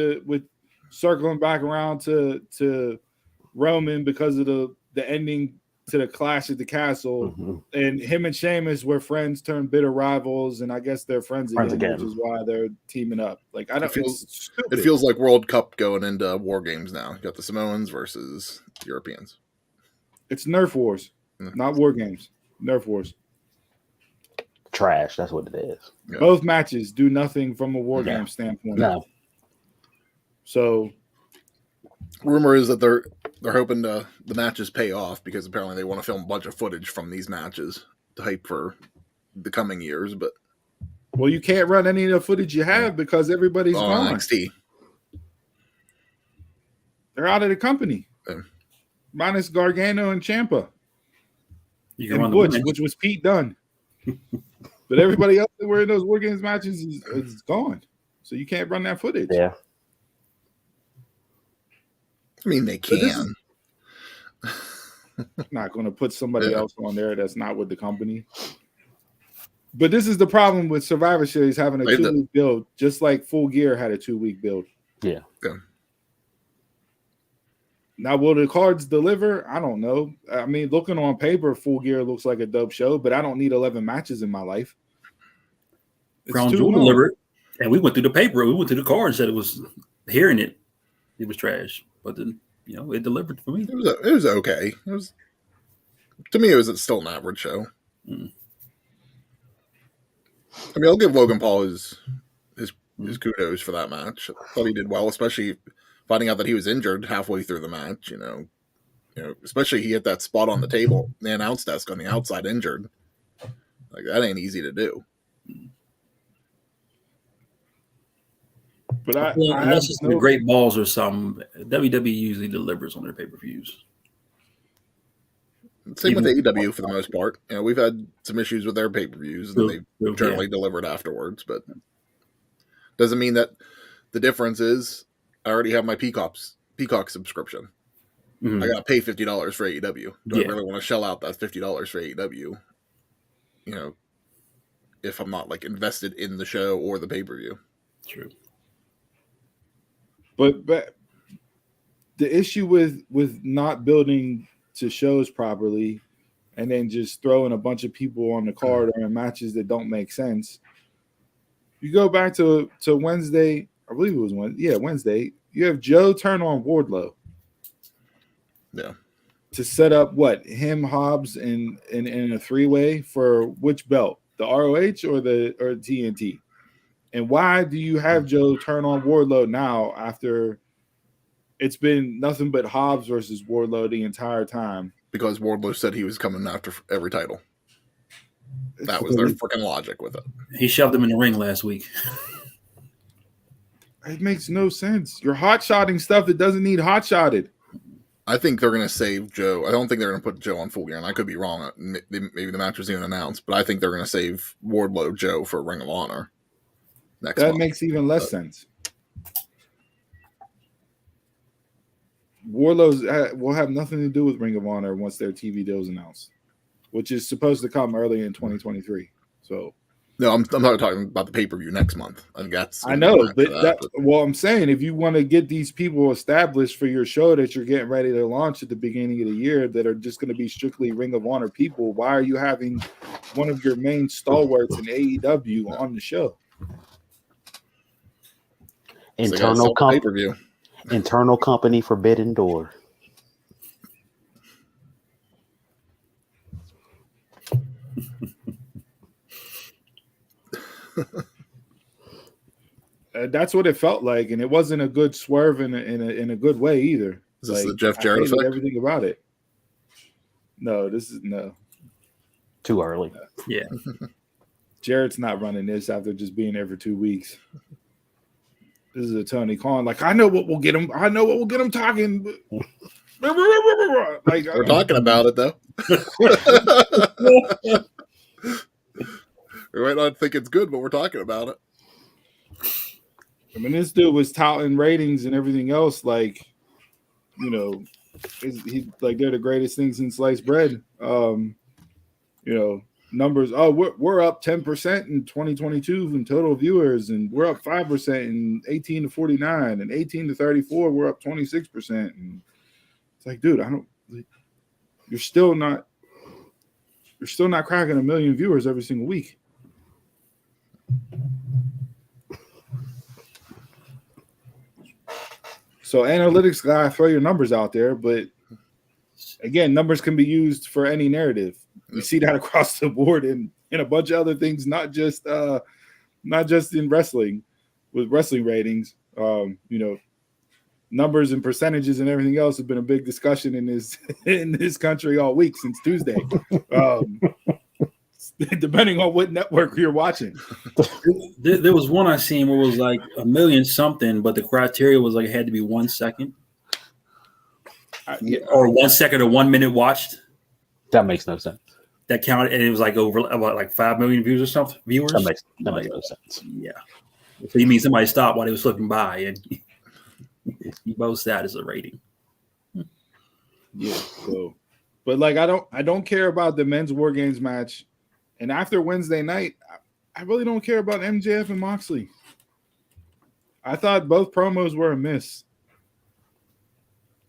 circling back around to Roman because of the ending to the clash at the castle, and him and Sheamus were friends turned bitter rivals, and I guess they're friends again, which is why they're teaming up. Like it feels like World Cup going into War Games now. You got the Samoans versus Europeans. It's Nerf Wars, not War Games. Nerf Wars. Trash. That's what it is. Yeah. Both matches do nothing from a War Game standpoint. No. So, rumor is that they're hoping the matches pay off because apparently they want to film a bunch of footage from these matches to hype for the coming years. But you can't run any of the footage you have because everybody's gone. NXT. They're out of the company, minus Gargano and Ciampa. And Butch, which was Pete Dunne. But everybody else that were in those War Games matches is gone. So you can't run that footage. Yeah. I mean, they can. Not going to put somebody else on there that's not with the company. But this is the problem with Survivor Series having a 2-week build, just like Full Gear had a 2-week build. Yeah. Now, will the cards deliver? I don't know. I mean, looking on paper, Full Gear looks like a dope show, but I don't need 11 matches in my life. Crown Jewel delivered, and we went through the paper. We went through the card and said it was hearing it was trash. But then, it delivered for me. It was okay. To me, it was still an average show. I mean, I'll give Logan Paul his kudos for that match. I thought he did well, especially finding out that he was injured halfway through the match. Especially he hit that spot on the table, the announce desk on the outside, injured. Like that ain't easy to do. But unless it's the Great Balls or something, WWE usually delivers on their pay-per-views. Same with AEW for the most part. We've had some issues with their pay-per-views, and they've generally delivered afterwards. But doesn't mean that the difference is I already have my Peacock subscription. I got to pay $50 for AEW. Do I really want to shell out that $50 for AEW? If I'm not invested in the show or the pay-per-view. True. But the issue with not building to shows properly and then just throwing a bunch of people on the card or in matches that don't make sense. You go back to Wednesday, I believe it was Wednesday. You have Joe turn on Wardlow. Yeah. To set up him, Hobbs, in a 3-way for which belt? The ROH or TNT? And why do you have Joe turn on Wardlow now after it's been nothing but Hobbs versus Wardlow the entire time? Because Wardlow said he was coming after every title. That was their freaking logic with it. He shoved him in the ring last week. It makes no sense. You're hot-shotting stuff that doesn't need hot-shotted. I think they're going to save Joe. I don't think they're going to put Joe on Full Gear, and I could be wrong. Maybe the match was even announced, but I think they're going to save Wardlow Joe for Ring of Honor. That makes even less sense. Wardlow's will have nothing to do with Ring of Honor once their TV deal is announced, which is supposed to come early in 2023. So, no, I'm not talking about the pay-per-view next month. I think that's. I know, but I'm saying if you want to get these people established for your show that you're getting ready to launch at the beginning of the year that are just going to be strictly Ring of Honor people, why are you having one of your main stalwarts in AEW on the show? Internal company forbidden door. That's what it felt like, and it wasn't a good swerve in a good way either. Is this the Jeff Jarrett effect? Everything about it. No, this is no. Too early. Yeah. Jarrett's not running this after just being there for 2 weeks. This is a Tony Khan. I know what will get him. I know what will get him talking. We're talking about it though. We might not think it's good, but we're talking about it. I mean, this dude was touting ratings and everything else, they're the greatest thing since sliced bread. Numbers. Oh, we're up 10% in 2022 in total viewers, and we're up 5% in 18 to 49, and 18 to 34, we're up 26%. And it's like, dude, you're still not cracking 1 million viewers every single week. So analytics guy, throw your numbers out there, but again, numbers can be used for any narrative. We see that across the board in a bunch of other things, not just in wrestling, with wrestling ratings. Numbers and percentages and everything else have been a big discussion in this country all week since Tuesday. Depending on what network you're watching. There was one I seen where it was like 1 million something, but the criteria was like it had to be 1 second. Or 1 second or 1 minute watched. That makes no sense. That counted, and it was like over about like 5 million views or something. Viewers. That makes no sense. Yeah. So you mean somebody stopped while they was flipping by, and you both that as a rating. Yeah. So, but like I don't care about the men's War Games match, and after Wednesday night, I really don't care about MJF and Moxley. I thought both promos were a miss.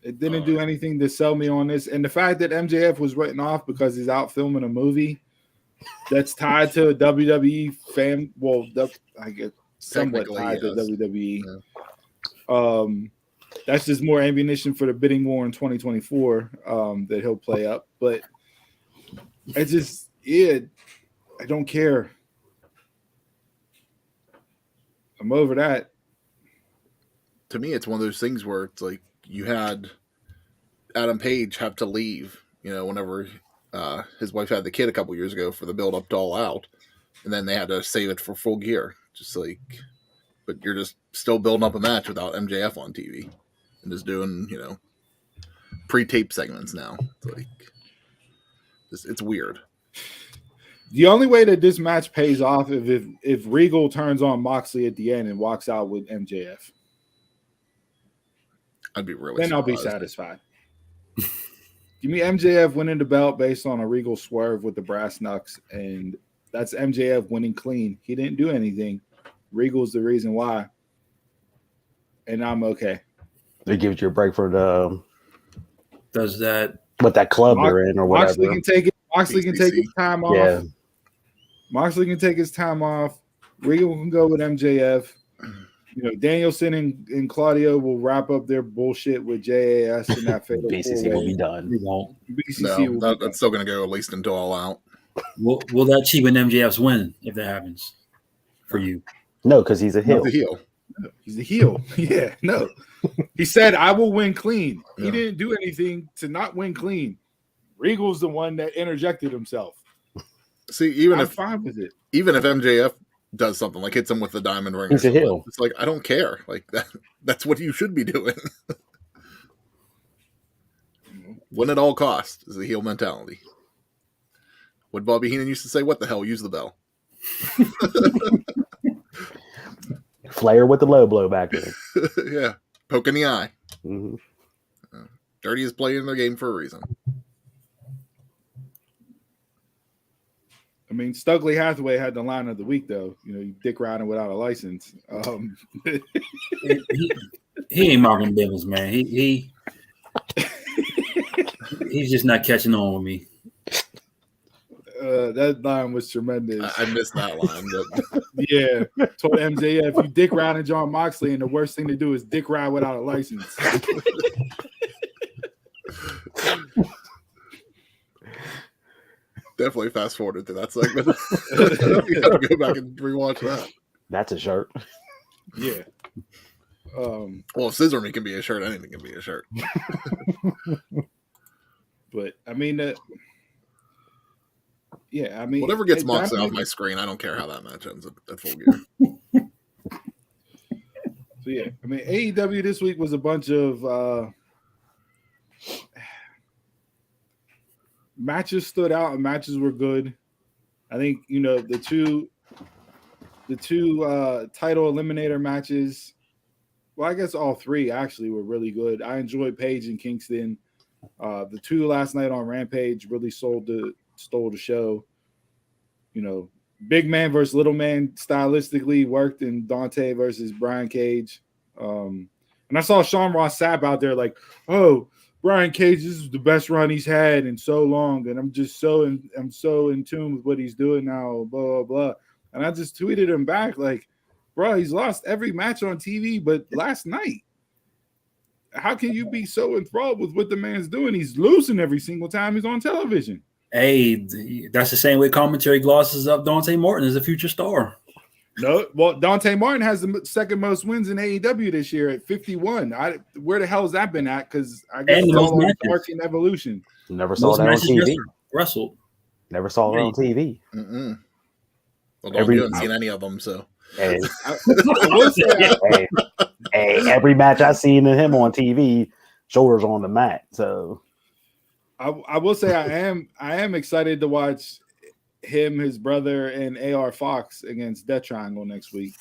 It didn't do anything to sell me on this. And the fact that MJF was written off because he's out filming a movie that's tied to a WWE fan, well, I guess somewhat tied to WWE. Yeah. That's just more ammunition for the bidding war in 2024 that he'll play up. But I don't care. I'm over that. To me, it's one of those things where it's like, you had Adam Page have to leave, whenever his wife had the kid a couple years ago for the build up to All Out, and then they had to save it for Full Gear. Just like, but you're just still building up a match without MJF on TV and just doing, pre-tape segments now. It's like, it's weird. The only way that this match pays off if Regal turns on Moxley at the end and walks out with MJF. I'd be really then surprised. I'll be satisfied. Give me MJF winning the belt based on a Regal swerve with the brass knucks, and that's MJF winning clean. He didn't do anything. Regal's the reason why, and I'm okay. They give you a break for the. Does that what that club they're in or whatever? Moxley can take it. Moxley can take his time off. Yeah. Moxley can take his time off. Regal can go with MJF. Danielson and Claudio will wrap up their bullshit with JAS and that fatal BCC will be done. That's still going to go at least until All Out. Will that cheapen MJF's win if that happens for you? No, because he's a heel. He's a heel. Yeah, no. He said, I will win clean. Yeah. He didn't do anything to not win clean. Regal's the one that interjected himself. See, I'm fine with it. Even if MJF does something like hits him with the diamond ring, he's a heel. It's like, I don't care. Like that's what you should be doing. Win at all costs is the heel mentality. What Bobby Heenan used to say, what the hell, use the bell. Flair with the low blow back there. Yeah, poke in the eye. Mm-hmm. Dirtiest play in the game for a reason. I mean, Stokely Hathaway had the line of the week, though. You dick riding without a license. He ain't Malcolm Bivens, man. He's just not catching on with me. That line was tremendous. I missed that line. But... yeah, told MJF, you dick riding John Moxley, and the worst thing to do is dick ride without a license. Definitely fast forwarded to that segment. You have to go back and rewatch that. That's a shirt. Yeah. Well, if Scissor Me can be a shirt, anything can be a shirt. But I mean, whatever gets Moxley off my screen, I don't care how that match ends at Full Gear. So yeah, I mean, AEW this week was a bunch of matches stood out and matches were good. I think the two title eliminator matches. Well, I guess all three actually were really good. I enjoyed Paige and Kingston. The two last night on Rampage really stole the show. You know, big man versus little man stylistically worked in Dante versus Brian Cage. And I saw Sean Ross Sapp out there like, oh, Brian Cage, this is the best run he's had in so long, and I'm so in tune with what he's doing now, blah, blah, blah. And I just tweeted him back like, bro, he's lost every match on TV, but last night. How can you be so enthralled with what the man's doing? He's losing every single time he's on television. Hey, that's the same way commentary glosses up Dante Martin as a future star. No, well, Dante Martin has the second most wins in AEW this year at 51. Where the hell has that been at? Because I guess it's all on Dark and Evolution. Never saw that on TV. Wrestled. Never saw it on TV. Mm-mm. Well, you haven't seen any of them, so. Hey, every match I seen of him on TV, shoulders on the mat. So I will say I am excited to watch him, his brother, and AR Fox against Death Triangle next week.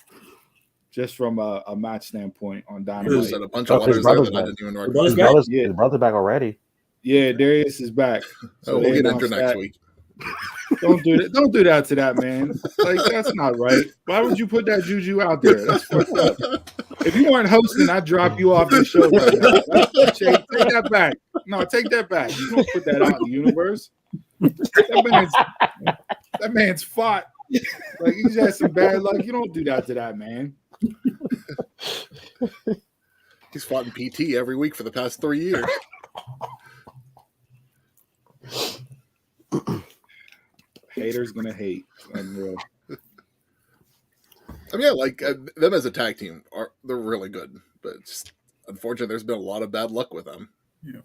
Just from a match standpoint on Dynamite. A bunch of letters there that I didn't even recognize. His brother's back already. Yeah, Darius is back. So we'll get into next week. Don't do that. Don't do that to that man. Like, that's not right. Why would you put that juju out there? That's fucked up. If you weren't hosting, I'd drop you off the show right now. Take that back. No, take that back. You don't put that out in the universe. That man's fought. Like, he just had some bad luck. You don't do that to that man. He's fought in PT every week for the past 3 years. Haters gonna hate. Unreal. I mean, like them as a tag team they're really good, but just unfortunately, there's been a lot of bad luck with them. Yeah.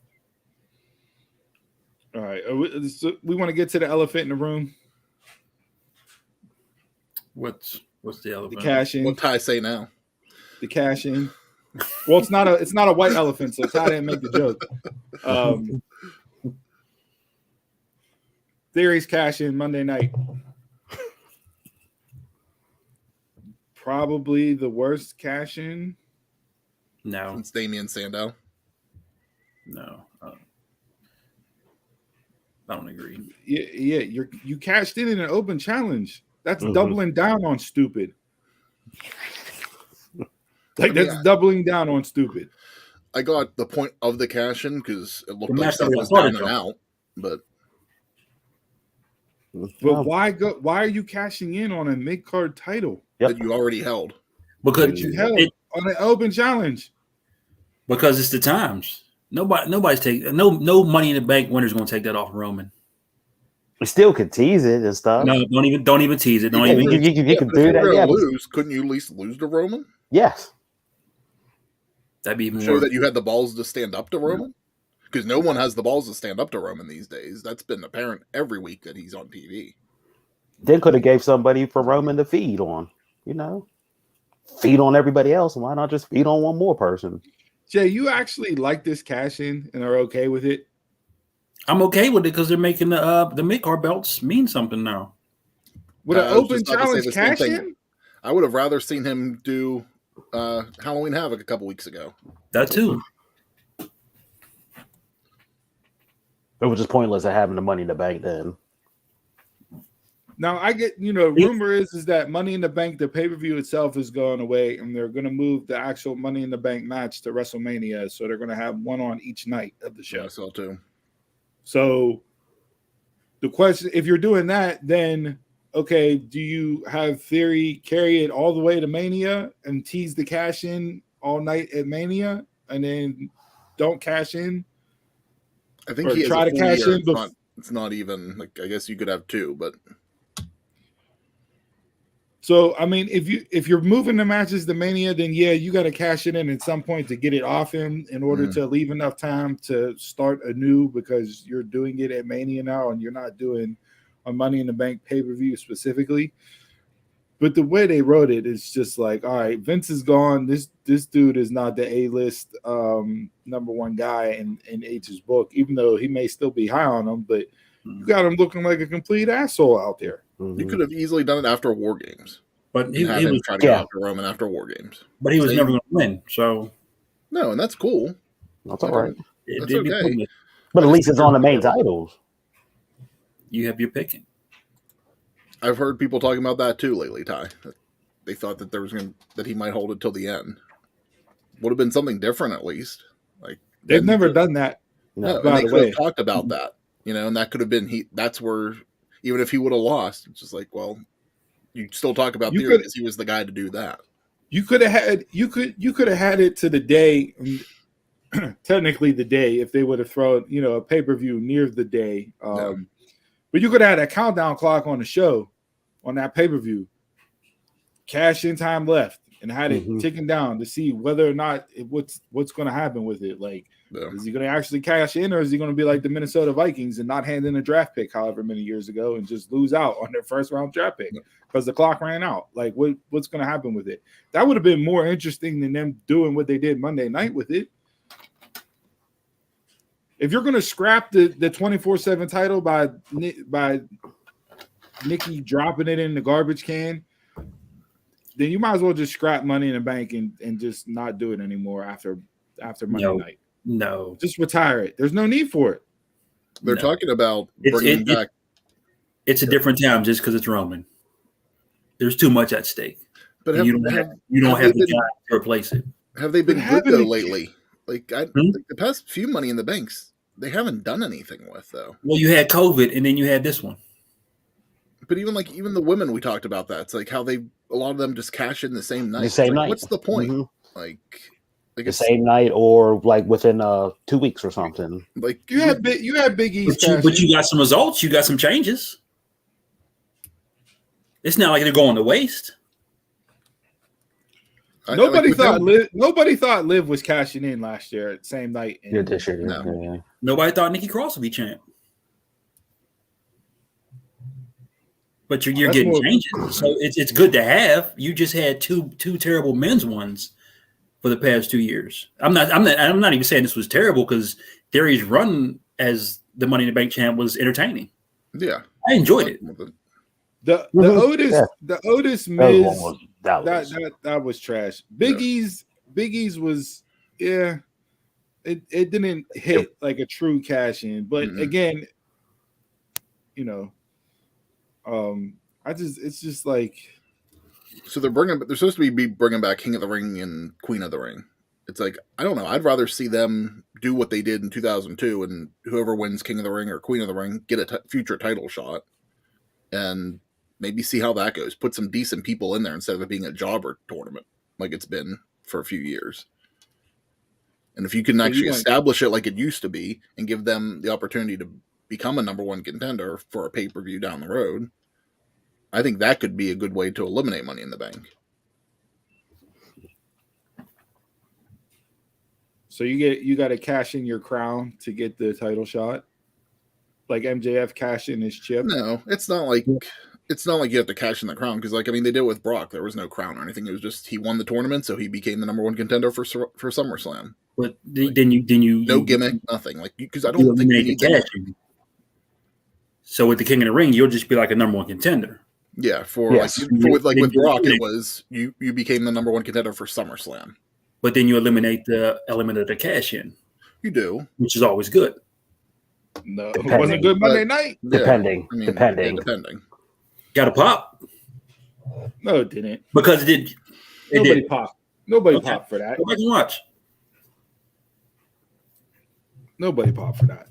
All right, so we want to get to the elephant in the room. What's the elephant? The cash in. What Ty say now? The cash in. Well, it's not a white elephant, so Ty didn't make the joke. Theory's cash in Monday night. Probably the worst cash in. No, it's Damian Sandow. No, I don't agree. Yeah, you cashed in an open challenge. That's doubling down on stupid. That's doubling down on stupid. I got the point of the cash in because it looked like stuff was down and out, but why are you cashing in on a mid-card title that you already held? Because you held on an open challenge. Because it's the times. Nobody's taking no Money in the Bank winner's going to take that off Roman. We still could tease it and stuff. No, don't even tease it. Don't even. You can do that. Yeah, couldn't you at least lose to Roman? Yes. That'd be even show that you had the balls to stand up to Roman. Because no one has the balls to stand up to Roman these days. That's been apparent every week that he's on TV. Then could have gave somebody for Roman to feed on. Feed on everybody else. Why not just feed on one more person? Jay, you actually like this cash in and are okay with it? I'm okay with it because they're making the mid-card belts mean something now. With an open challenge cash in? I would have rather seen him do Halloween Havoc a couple weeks ago. That too. It was just pointless of having the Money in the Bank then. Now I get, rumor is that Money in the Bank, the pay-per-view itself is going away, and they're going to move the actual Money in the Bank match to WrestleMania. So they're going to have one on each night of the show. Yeah, I saw too. So the question, if you're doing that, then okay, do you have Theory carry it all the way to Mania and tease the cash in all night at Mania, and then don't cash in? I think he try to cash in. It's not even like, I guess you could have two, but so I mean, if you're moving the matches to Mania, then yeah, you got to cash it in at some point to get it off him in order to leave enough time to start anew, because you're doing it at Mania now and you're not doing a Money in the Bank pay-per-view specifically. But the way they wrote it, it's just like, all right, Vince is gone. This dude is not the A-list number one guy in H's book, even though he may still be high on him. But you got him looking like a complete asshole out there. You could have easily done it after War Games, but he was trying to go after Roman after War Games. But he was never going to win. So no, and that's cool. That's all right. That's okay. But at least it's on the main titles. You have your picking. I've heard people talking about that too lately, Ty. They thought that that he might hold it till the end. Would have been something different at least. Like they've never done that. No, by and they the could way, have talked about that, and that could have been that's where even if he would have lost, it's just like, well, you still talk about Theory because he was the guy to do that. You could have had it to the day, technically the day, if they would have thrown a pay-per-view near the day. But you could have had a countdown clock on the show on that pay-per-view. Cash in time left and had it ticking down to see whether or not what's going to happen with it. Like, is he going to actually cash in, or is he going to be like the Minnesota Vikings and not hand in a draft pick however many years ago and just lose out on their first round draft pick because the clock ran out? Like, what's going to happen with it? That would have been more interesting than them doing what they did Monday night with it. If you're going to scrap the 24/7 title by Nikki dropping it in the garbage can, then you might as well just scrap Money in the Bank and just not do it anymore after Monday night. No. Just retire it. There's no need for it. They're talking about bringing back. It's a different time just because it's Roman. There's too much at stake. But you don't have the time to replace it. Have they been good though lately? Like the past few Money in the Banks, they haven't done anything with though. Well, you had COVID, and then you had this one. But even the women, we talked about that. It's like how a lot of them just cash in the same night. The same night. What's the point? Like the same night, or like within 2 weeks or something. Like you had Big E's, but you got some results. You got some changes. It's not like they're going to waste. Nobody thought Liv was cashing in last year at the same night. This year. No. Yeah. Nobody thought Nikki Cross would be champ. But you're getting changes, so it's good to have. You just had two terrible men's ones for the past 2 years. I'm not even saying this was terrible because Theory's run as the Money in the Bank champ was entertaining. Yeah, I enjoyed it. The Otis Miz that was trash. Big E's was it didn't hit like a true cash in, but again, it's just like. So they're supposed to be bringing back King of the Ring and Queen of the Ring. It's like, I don't know. I'd rather see them do what they did in 2002, and whoever wins King of the Ring or Queen of the Ring get a future title shot, and maybe see how that goes. Put some decent people in there instead of it being a jobber tournament like it's been for a few years. And if you can actually establish it like it used to be and give them the opportunity to become a number one contender for a pay-per-view down the road, I think that could be a good way to eliminate Money in the Bank. So you got to cash in your crown to get the title shot, like MJF cashed in his chip. No, it's not like you have to cash in the crown because, they did it with Brock. There was no crown or anything. It was just he won the tournament, so he became the number one contender for SummerSlam. But then you no gimmick, nothing because I don't think you need cash. So with the King of the Ring, you'll just be like a number one contender. Yeah, with Brock, it was you became the number one contender for SummerSlam. But then you eliminate the element of the cash in. You do, which is always good. No, it wasn't good Monday night. Depending. Got a pop? No, it didn't. Because it did. Nobody popped. Nobody popped for that. Go back and watch. Nobody popped for that.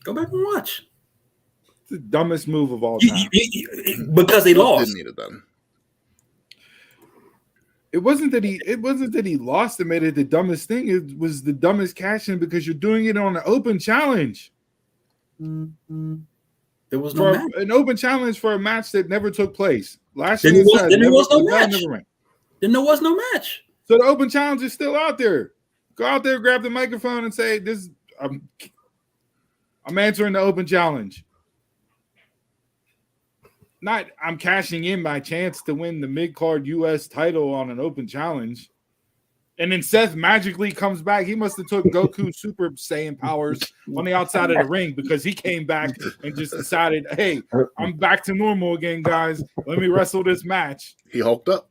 Go back and watch. It's the dumbest move of all time. Because they lost. Didn't need it then. It wasn't that he lost and made it the dumbest thing. It was the dumbest cash in because you're doing it on an open challenge. There was no match. An open challenge for a match that never took place. Last year, then there was no match. Then there was no match. So the open challenge is still out there. Go out there, grab the microphone, and say, "This, I'm answering the open challenge." Not I'm cashing in my chance to win the mid-card U.S. title on an open challenge. And then Seth magically comes back. He must have took Goku Super Saiyan powers on the outside of the ring because he came back and just decided, hey, I'm back to normal again, guys. Let me wrestle this match. He hulked up.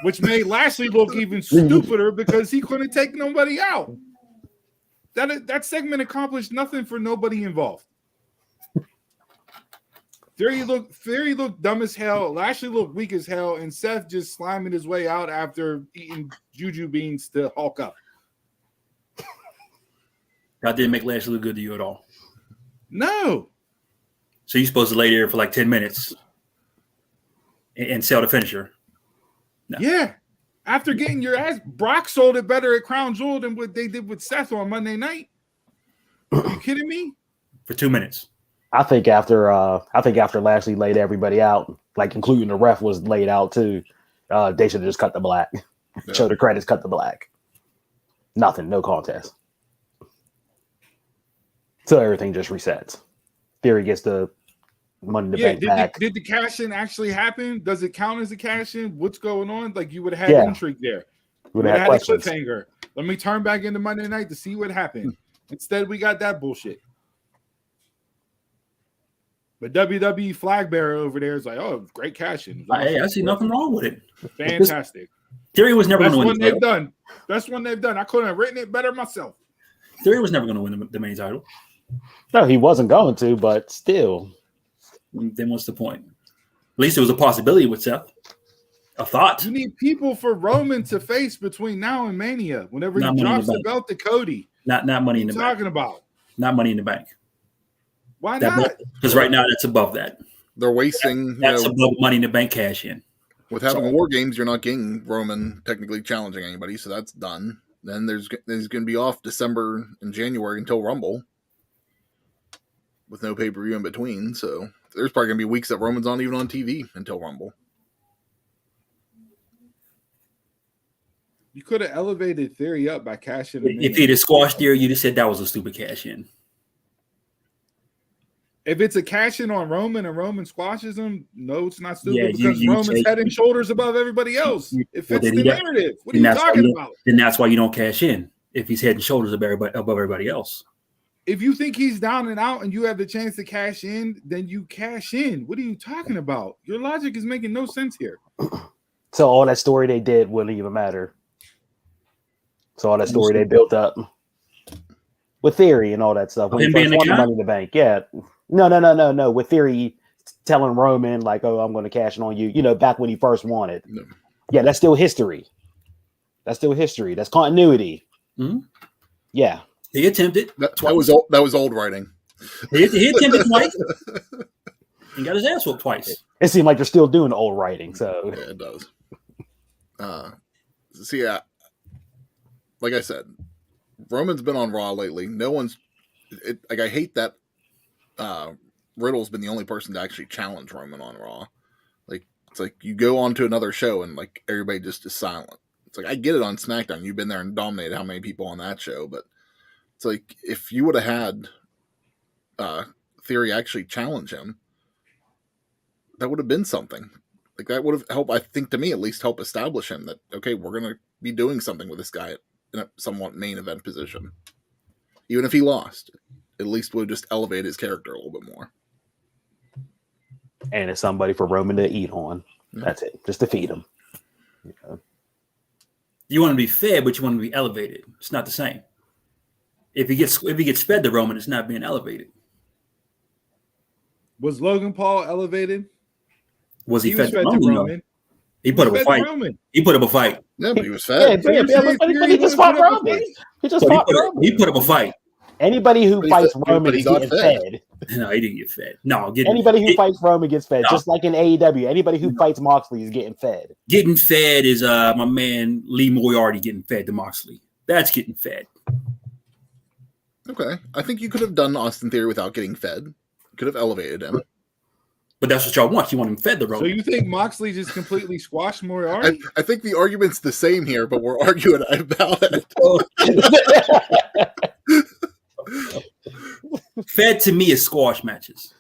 Which made Lashley look even stupider because he couldn't take nobody out. that segment accomplished nothing for nobody involved. Theory looked dumb as hell. Lashley looked weak as hell, and Seth just slamming his way out after eating juju beans to Hulk up. That didn't make Lashley look good to you at all. No. So you're supposed to lay there for like 10 minutes and sell the finisher. No. Yeah. After getting your ass, Brock sold it better at Crown Jewel than what they did with Seth on Monday night. Are you kidding me? For 2 minutes. I think after Lashley laid everybody out, like including the ref was laid out too, they should have just cut the black. Yeah. Show the credits, cut the black. Nothing, no contest. So everything just resets. Theory gets the Money in the Bank back. Did the cash-in actually happen? Does it count as a cash-in? What's going on? Like, you would have had intrigue there. You would have had a cliffhanger. Let me turn back into Monday night to see what happened. Instead, we got that bullshit. But WWE flag bearer over there is like, oh, great cash-in. Hey, I see nothing wrong with it. Fantastic. Theory was never going to win. That's one they've done. That's one they've done. I couldn't have written it better myself. Theory was never going to win the main title. No, he wasn't going to, but still. Then what's the point? At least it was a possibility with Seth. A thought. You need people for Roman to face between now and Mania. Whenever he drops the belt to Cody. Not money in the bank. What are you talking about? Not money in the bank. Why not? Because right now that's above that. They're wasting. That's above money in the bank cash in. With having War Games, you're not getting Roman technically challenging anybody, so that's done. Then there's going to be off December and January until Rumble, with no pay-per-view in between. So there's probably going to be weeks that Roman's not even on TV until Rumble. You could have elevated Theory up by cashing. If he'd have squashed Theory, you'd have said that was a stupid cash in. If it's a cash in on Roman and Roman squashes him, no, it's not stupid because Roman's head and shoulders above everybody else. It fits the narrative. What are you talking about? Then that's why you don't cash in if he's head and shoulders above everybody else. If you think he's down and out and you have the chance to cash in, then you cash in. What are you talking about? Your logic is making no sense here. So all that story they did wouldn't even matter. So all that story they built up with Theory and all that stuff. When he first won the Money in the Bank. Yeah. No. With Theory telling Roman, like, oh, I'm going to cash in on you, back when he first won it. No. Yeah, that's still history. That's continuity. Mm-hmm. Yeah. He attempted. That was old writing. He attempted twice. He got his ass whooped twice. It seemed like they're still doing old writing. So yeah, it does. Yeah, like I said, Roman's been on Raw lately. No one's like, I hate that Riddle's been the only person to actually challenge Roman on Raw. Like, it's like you go on to another show and like everybody just is silent. It's like, I get it on SmackDown. You've been there and dominated how many people on that show, but it's like if you would have had Theory actually challenge him, that would have been something. Like, that would have helped, I think, to me at least, help establish him that, okay, we're going to be doing something with this guy in a somewhat main event position. Even if he lost, at least would just elevate his character a little bit more. And it's somebody for Roman to eat on. Yeah. That's it. Just to feed him. You want to be fed, but you want to be elevated. It's not the same. If he gets fed to Roman, it's not being elevated. Was Logan Paul elevated? Was he fed to Roman? He put up a fight. He put up a fight. Yeah, but he was fed. But he just fought Roman. He put up a fight. Anybody who fights Roman is getting fed. No, he didn't get fed. No, anybody who fights Roman gets fed. No. Just like in AEW, anybody who fights Moxley is getting fed. Getting fed is my man Lee Moriarty getting fed to Moxley. That's getting fed. Okay, I think you could have done Austin Theory without getting fed. You could have elevated him. But that's what y'all want. You want him fed the Roman. So you think Moxley just completely squashed Moriarty? I think the argument's the same here, but we're arguing about it. Fed to me is squash matches.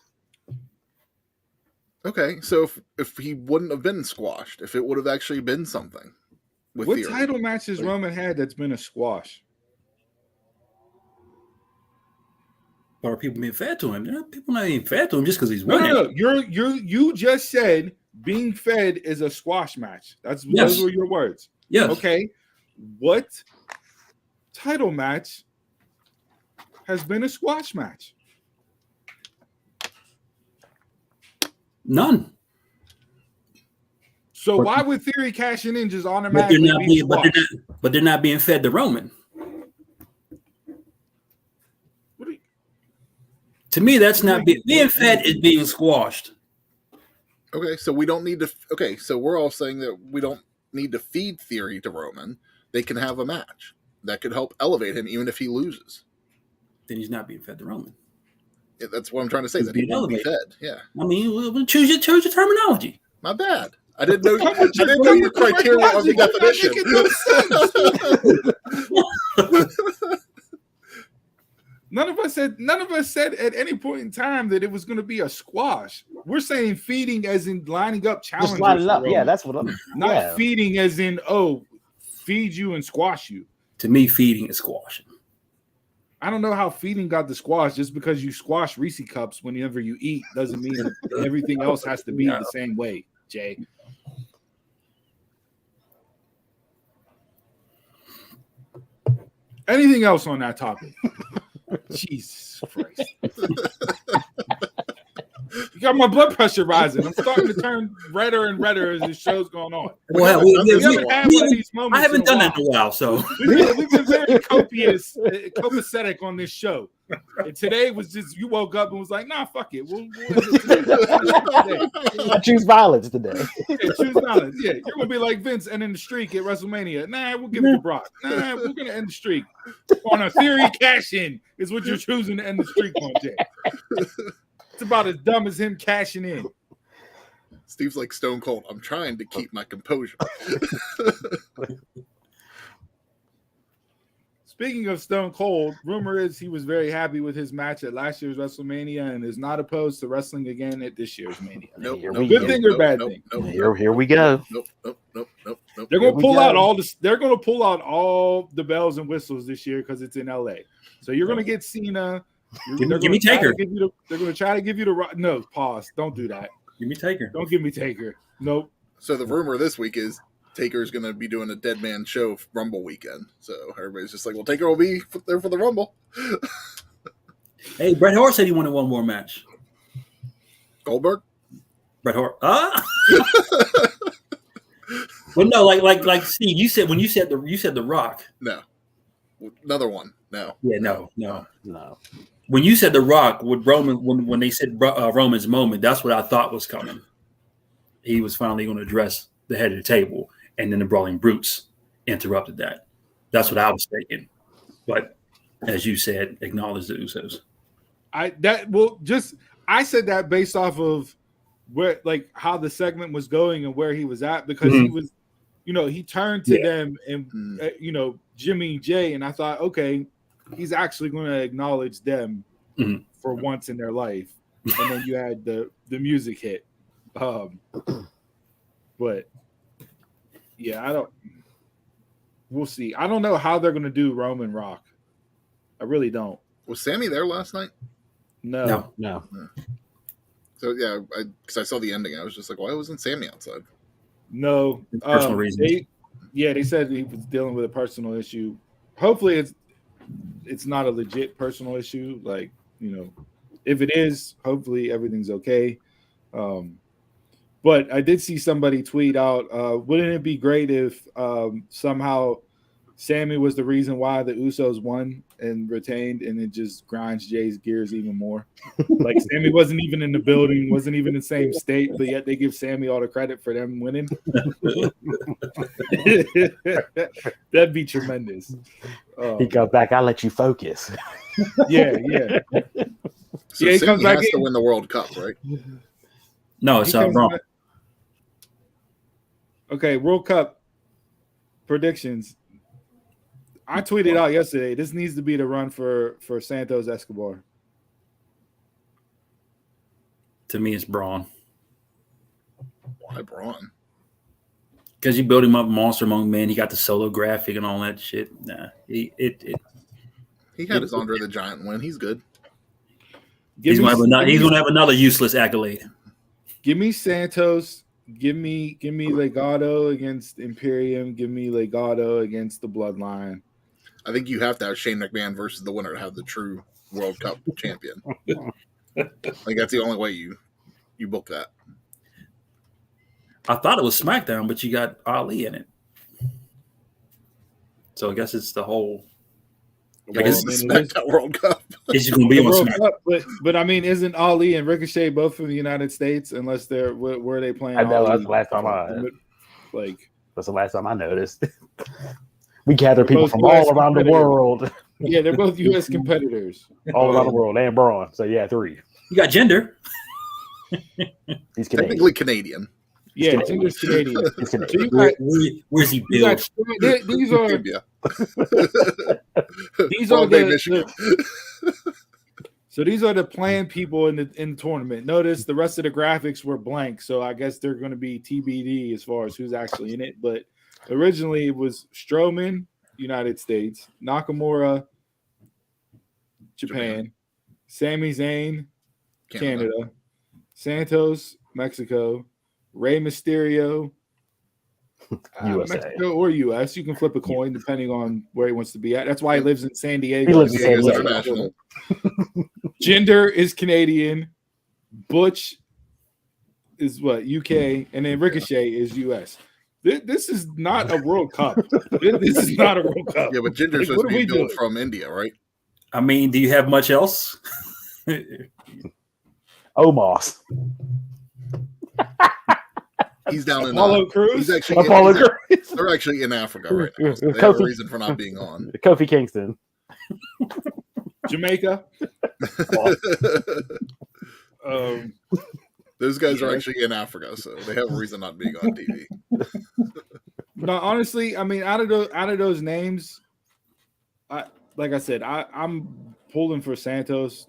Okay, so if he wouldn't have been squashed, if it would have actually been something. What Theory. Title matches Roman had that's been a squash? Or are people being fed to him? People not being fed to him just because he's winning. No. You just said being fed is a squash match. Those were your words. Yes. Okay. What title match has been a squash match? None. So why would Theory cashing in just But they're automatically not be being, squash? but they're not being fed to Roman. What do you- To me, that's not being fed is being squashed. Okay, so we don't need to. Okay, so we're all saying that we don't need to feed Theory to Roman. They can have a match that could help elevate him, even if he loses. Then he's not being fed to Roman. Yeah, that's what I'm trying to say. He's That he being won't be elevated. fed. Yeah, I mean, we'll choose your terminology. my bad. I didn't know. I Come with didn't know your correct criteria of the logic. You're not making definition. no sense. None of us said at any point in time that it was going to be a squash. We're saying feeding as in lining up challenges. Just line it up. for Yeah, Roman. that's what I'm. Not Yeah. feeding as in feed you and squash you. To me, feeding is squashing. I don't know how feeding got the squash. Just because you squash Reese cups whenever you eat doesn't mean that everything else has to be the same way, Jay. Anything else on that topic? Jesus Christ. You got my blood pressure rising. I'm starting to turn redder and redder as this show's going on. Well, We haven't had one of these moments. I haven't in a done while. that in a while, so We've been very copacetic on this show. And today was just you woke up and was like, nah, fuck it. We'll end it today. I choose violence today. Yeah, choose violence. Yeah, you're gonna be like Vince ending the streak at WrestleMania. Nah, we'll give it to Brock. Nah, we're gonna end the streak on a Theory cash in. Is what you're choosing to end the streak on, Jay. It's about as dumb as him cashing in. Steve's like Stone Cold. I'm trying to keep my composure. Speaking of Stone Cold, rumor is he was very happy with his match at last year's WrestleMania and is not opposed to wrestling again at this year's Mania. Nope, Here nope, we Good go. thing or bad thing? Here we go. Nope. They're Here gonna we pull go. out all this. They're gonna pull out all the bells and whistles this year because it's in LA. So you're gonna get Cena. Give They're me gonna try to Taker. give you the- They're gonna try to give you the no pause. Don't do that. give me Taker. Don't give me Taker. Nope. So the rumor this week is Taker's going to be doing a Dead Man Show Rumble weekend. So everybody's just like, well, Taker will be there for the Rumble. Hey, Bret Hart said he wanted one more match. Goldberg? Bret Hart. But no, like Steve, you said the Rock. No. Another one. No. Yeah, no. No. When you said the Rock with Roman, when they said Roman's moment, that's what I thought was coming. He was finally going to address the head of the table, and then the Brawling Brutes interrupted that. That's what I was thinking. But as you said, acknowledge the Usos. I said that based off of where like how the segment was going and where he was at because he was, he turned to them and Jimmy J, and I thought, okay, he's actually going to acknowledge them for once in their life, and then you had the music hit, but yeah, we'll see. I don't know how they're going to do Roman Rock. I really don't. Was Sammy there last night? No. So yeah, because I saw the ending, I was just like, why wasn't Sammy outside? No. Personal reasons. They said he was dealing with a personal issue. Hopefully it's not a legit personal issue. Like, if it is, hopefully everything's okay. But I did see somebody tweet out, wouldn't it be great if somehow Sammy was the reason why the Usos won and retained, and it just grinds Jay's gears even more? Like, Sammy wasn't even in the building, wasn't even in the same state, but yet they give Sammy all the credit for them winning. That'd be tremendous. He goes back. I'll let you focus. Yeah. So Yeah, he Sammy comes back has to in. win the World Cup, right? No, it's He comes wrong. back- Okay, World Cup predictions. I tweeted out yesterday. This needs to be the run for Santos Escobar. To me, it's Braun. Why Braun? Because you build him up monster among men. He got the solo graphic and all that shit. Nah, He had his Andre the Giant win. He's good. he's going to have another useless accolade. Give me Santos. Give me Legado against Imperium. Give me Legado against the Bloodline. I think you have to have Shane McMahon versus the winner to have the true World Cup champion. Like that's the only way you book that. I thought it was SmackDown, but you got Ali in it. So I guess it's the whole. I guess it's the SmackDown World Cup. It's just going to be on World SmackDown. Cup, but I mean, isn't Ali and Ricochet both from the United States? Unless they're where are they playing? I know Ali? that's the last time that's the last time I noticed. We gather people from all around the world. Yeah, they're both U.S. competitors. All around the world, and Braun. So yeah, 3. You got Gender. He's Canadian. Technically Canadian. Yeah, Tinder's Canadian. He's Canadian. Where's he built? These are Michigan. So these are the planned people in the tournament. Notice the rest of the graphics were blank, so I guess they're going to be TBD as far as who's actually in it. But originally it was Strowman, United States, Nakamura, Japan. Sami Zayn, Canada, Santos, Mexico, Rey Mysterio, USA. Mexico or US. You can flip a coin depending on where he wants to be at. That's why he lives in San Diego. He lives in San Diego. International. Gender is Canadian. Butch is what? UK. And then Ricochet is US. This is not a World Cup. This is not a World Cup. Yeah, but Ginger's supposed to be built from India, right? I mean, do you have much else? Omos. He's down in Apollo Crews. He's actually Crews. they're actually in Africa right now. So they have a reason for not being on. Kofi Kingston. Jamaica. Those guys are actually in Africa, so they have a reason not being on TV. No, honestly, I mean, out of those names, like I said, I'm pulling for Santos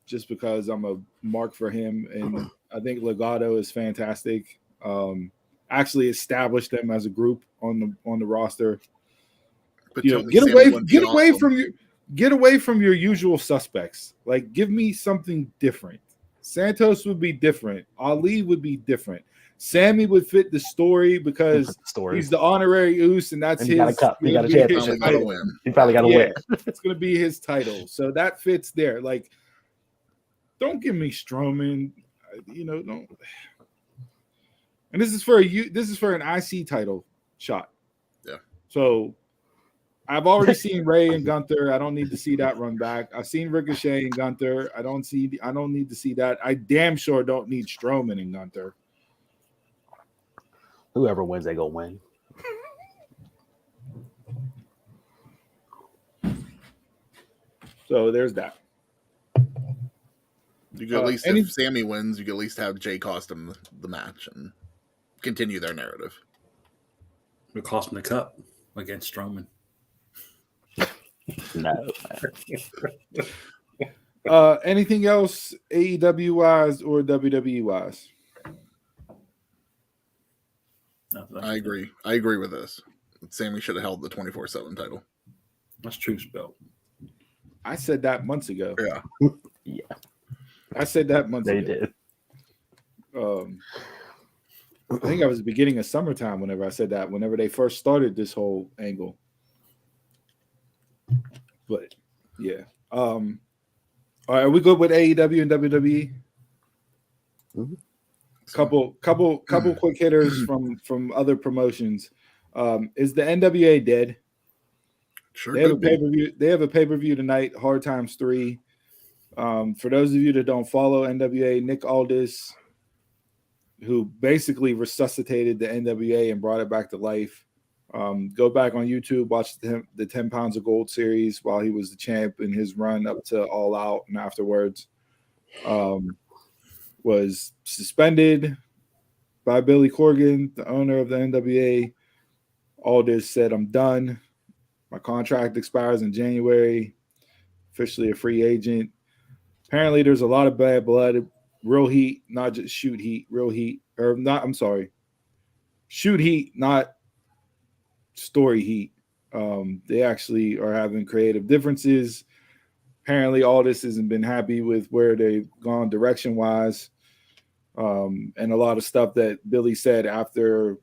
just because I'm a mark for him, and I think Legado is fantastic. Actually established them as a group on the roster. But get away from your usual suspects. Like, give me something different. Santos would be different. Ali would be different. Sammy would fit the story because he's the honorary Uce, and that's his. He got a cup. He got a championship. He probably got to win. It's going to be his title, so that fits there. Like, don't give me Strowman. Don't. And this is for an IC title shot. Yeah. So I've already seen Ray and Gunther. I don't need to see that run back. I've seen Ricochet and Gunther. I don't need to see that. I damn sure don't need Strowman and Gunther. Whoever wins, they gonna win. So there's that. You could at least, if Sammy wins, you could at least have Jay cost him the match and continue their narrative. It cost him the cup against Strowman. No. Anything else AEW wise or WWE wise? I agree. I agree with this. Sammy should have held the 24/7 title. That's true, Spell. I said that months ago. Yeah. Yeah. I said that months ago. They did. I think I was the beginning of summertime whenever I said that, whenever they first started this whole angle. But yeah. All right, are we good with AEW and WWE? Mm-hmm. Couple quick hitters from other promotions. Is the NWA dead? Sure. They have a pay-per-view. They have a pay-per-view tonight, Hard Times 3. For those of you that don't follow NWA, Nick Aldis, who basically resuscitated the NWA and brought it back to life. Go back on YouTube, watch the 10 Pounds of Gold series while he was the champ in his run up to All Out and afterwards. Was suspended by Billy Corgan, the owner of the NWA. Aldis said, "I'm done. My contract expires in January. Officially a free agent." Apparently, there's a lot of bad blood, real heat, not just shoot heat, real heat, or not. I'm sorry, shoot heat, not story heat. They actually are having creative differences. Apparently, Aldis hasn't been happy with where they've gone direction-wise, and a lot of stuff that Billy said after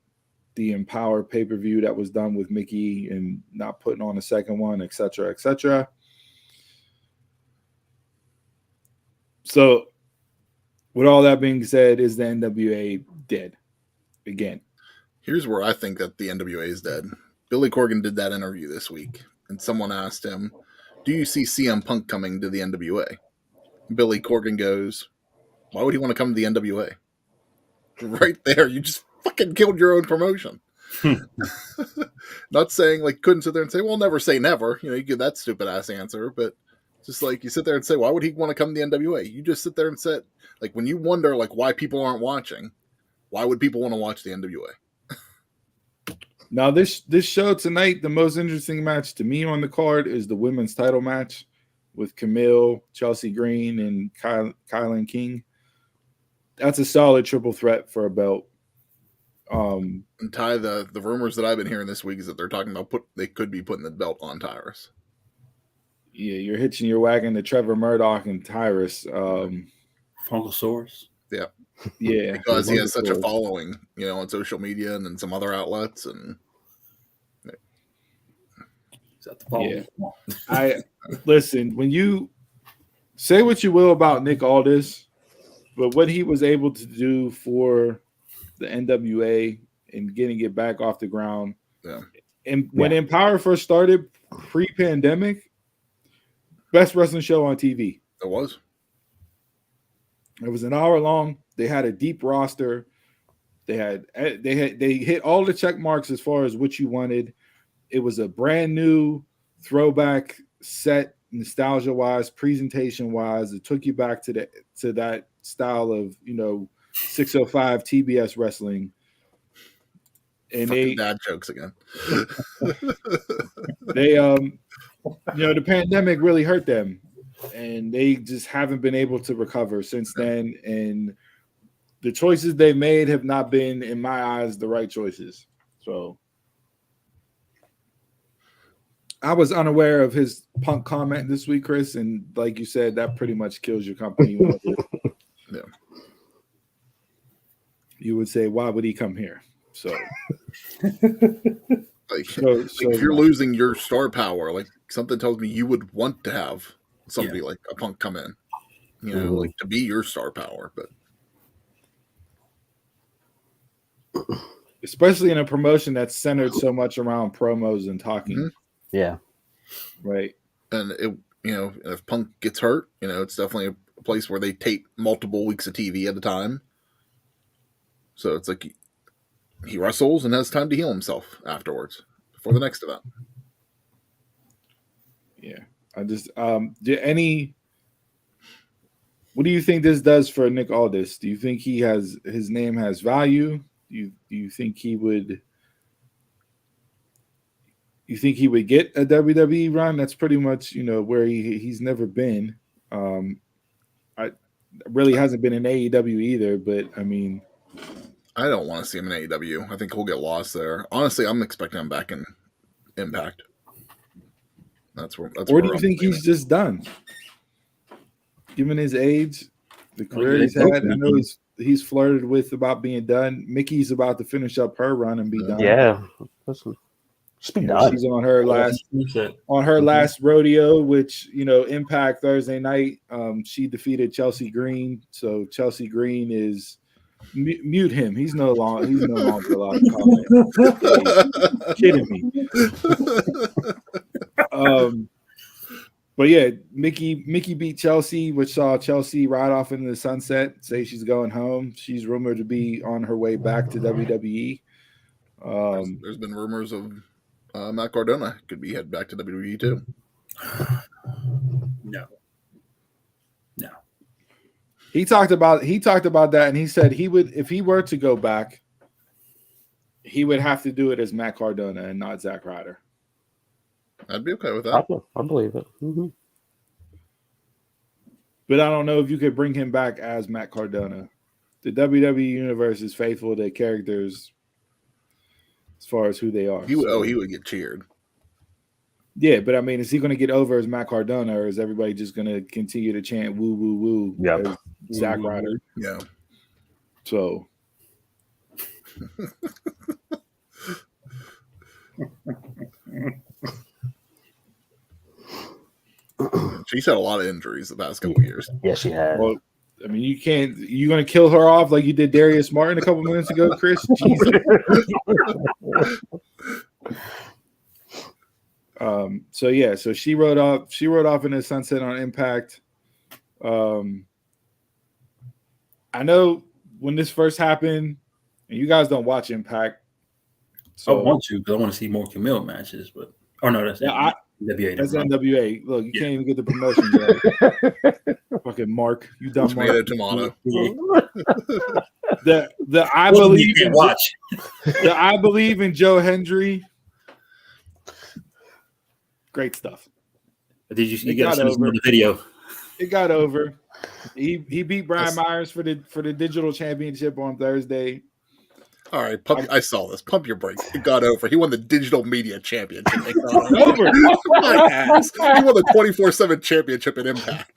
the Empower pay-per-view that was done with Mickey and not putting on a second one, et cetera, et cetera. So, with all that being said, is the NWA dead again? Here's where I think that the NWA is dead. Billy Corgan did that interview this week, and someone asked him, "Do you see CM Punk coming to the NWA?" Billy Corgan goes, "Why would he want to come to the NWA?" Right there, you just fucking killed your own promotion. Not saying like couldn't sit there and say, "Well, never say never." You give that stupid ass answer, but just like you sit there and say, "Why would he want to come to the NWA?" You just sit there and said, like when you wonder like why people aren't watching, why would people want to watch the NWA? Now, this show tonight, the most interesting match to me on the card is the women's title match with Camille, Chelsea Green, and Kylan King. That's a solid triple threat for a belt. And Ty, the rumors that I've been hearing this week is that they're talking about they could be putting the belt on Tyrus. Yeah, you're hitching your wagon to Trevor Murdoch and Tyrus. Funkosaurus. Yeah. Yeah. Because he has such a following, on social media and in some other outlets. And is that the following? Yeah. Listen, when you say what you will about Nick Aldis, but what he was able to do for the NWA and getting it back off the ground. Yeah. And when Empower first started pre-pandemic, best wrestling show on TV. It was. It was an hour long. They had a deep roster. They hit all the check marks as far as what you wanted. It was a brand new throwback set, nostalgia wise, presentation wise. It took you back to that style of 605 TBS wrestling. And fucking dad jokes again. The pandemic really hurt them, and they just haven't been able to recover since then. And the choices they made have not been, in my eyes, the right choices. So I was unaware of his Punk comment this week, Chris, and like you said, that pretty much kills your company. Yeah. You would say, why would he come here? So, if you're losing your star power, like something tells me you would want to have somebody like a Punk come in, like to be your star power, but especially in a promotion that's centered so much around promos and talking. Mm-hmm. Yeah. Right. And it, if Punk gets hurt, it's definitely a place where they tape multiple weeks of TV at a time. So it's like he wrestles and has time to heal himself afterwards before the next event. Yeah. I just what do you think this does for Nick Aldis? Do you think his name has value? Do you think he would get a WWE run? That's pretty much, where he's never been. I really hasn't been in AEW either, but I mean, I don't want to see him in AEW. I think he'll get lost there. Honestly, I'm expecting him back in Impact. Or do you think he's just done? Given his age, the career he's had, I know he's flirted with about being done. Mickey's about to finish up her run and be done. Yeah, she's been done. She's on her last rodeo, which Impact Thursday night. She defeated Chelsea Green, so Chelsea Green is mute him. He's no longer allowed to comment. Kidding me. But yeah, Mickey beat Chelsea, which saw Chelsea ride off into the sunset, say she's going home. She's rumored to be on her way back to WWE. There's been rumors of Matt Cardona could be headed back to WWE too. No. He talked about that, and he said he would, if he were to go back, he would have to do it as Matt Cardona and not Zack Ryder. I'd be okay with that. I believe it. Mm-hmm. But I don't know if you could bring him back as Matt Cardona. The WWE universe is faithful to characters as far as who they are. He would get cheered. Yeah, but I mean, is he going to get over as Matt Cardona, or is everybody just going to continue to chant "woo woo woo" as Zack Ryder? Yeah. So. She's had a lot of injuries the past couple years. Yes, she has. Well, I mean, you can't. You're gonna kill her off like you did Darius Martin a couple minutes ago, Chris. Jesus. So yeah, so she rode off. She rode off in the sunset on Impact. I know when this first happened, and you guys don't watch Impact. So I want to because I want to see more Camille matches, but no, that's NWA. That's NWA. Look, you can't even get the promotion yet. Fucking Mark, you dumb Tomato, Mark. tomato. The I believe in Joe Hendry. Great stuff. Did you got to send the video? It got over. He beat Brian Myers for the digital championship on Thursday. All right, I saw this. Pump your brakes. It got over. He won the digital media championship. It got over. My ass. He won the 24/7 championship at Impact.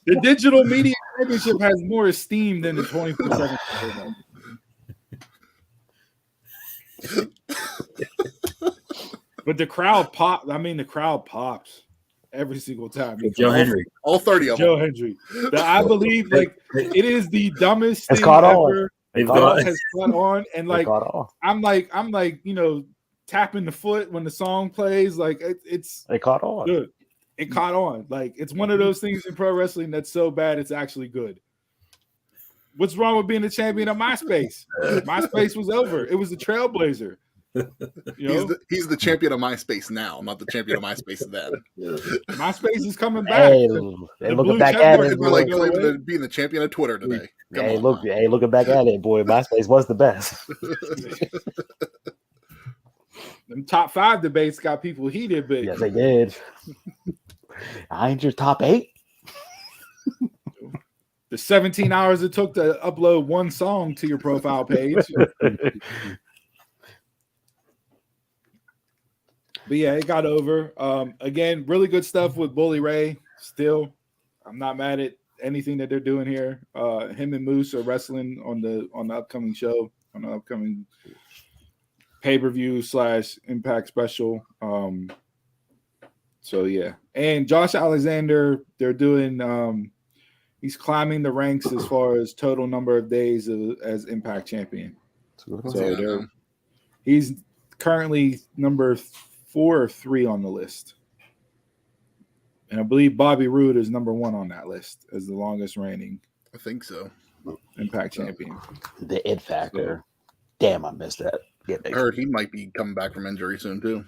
The digital media championship has more esteem than the 24/7. But the crowd pops. I mean, the crowd pops every single time. Joe Hendry. All 30 of them. Joe Hendry. I believe it is the dumbest thing ever. Has caught on, and I'm like, tapping the foot when the song plays. Like it caught on. Good. It caught on. Like it's one of those things in pro wrestling that's so bad it's actually good. What's wrong with being the champion of MySpace? MySpace was over. It was the trailblazer. He's the champion of MySpace now, not the champion of MySpace then. MySpace is coming back. Hey, looking back at it, like claiming to being the champion of Twitter today. Looking back at it, boy, MySpace was the best. Them top 5 debates got people heated, but yes, they did. I ain't your top 8. The 17 hours it took to upload one song to your profile page. But yeah, it got over. Again, really good stuff with Bully Ray. Still, I'm not mad at anything that they're doing here. Him and Moose are wrestling on the upcoming show, on the upcoming pay-per-view / Impact special. So yeah, and Josh Alexander, they're doing. He's climbing the ranks as far as total number of days as Impact champion. So he's currently number 4 or 3 on the list. And I believe Bobby Roode is number 1 on that list as the longest reigning. I think so. Impact champion. The it factor. Damn, I missed that. I heard he might be coming back from injury soon too.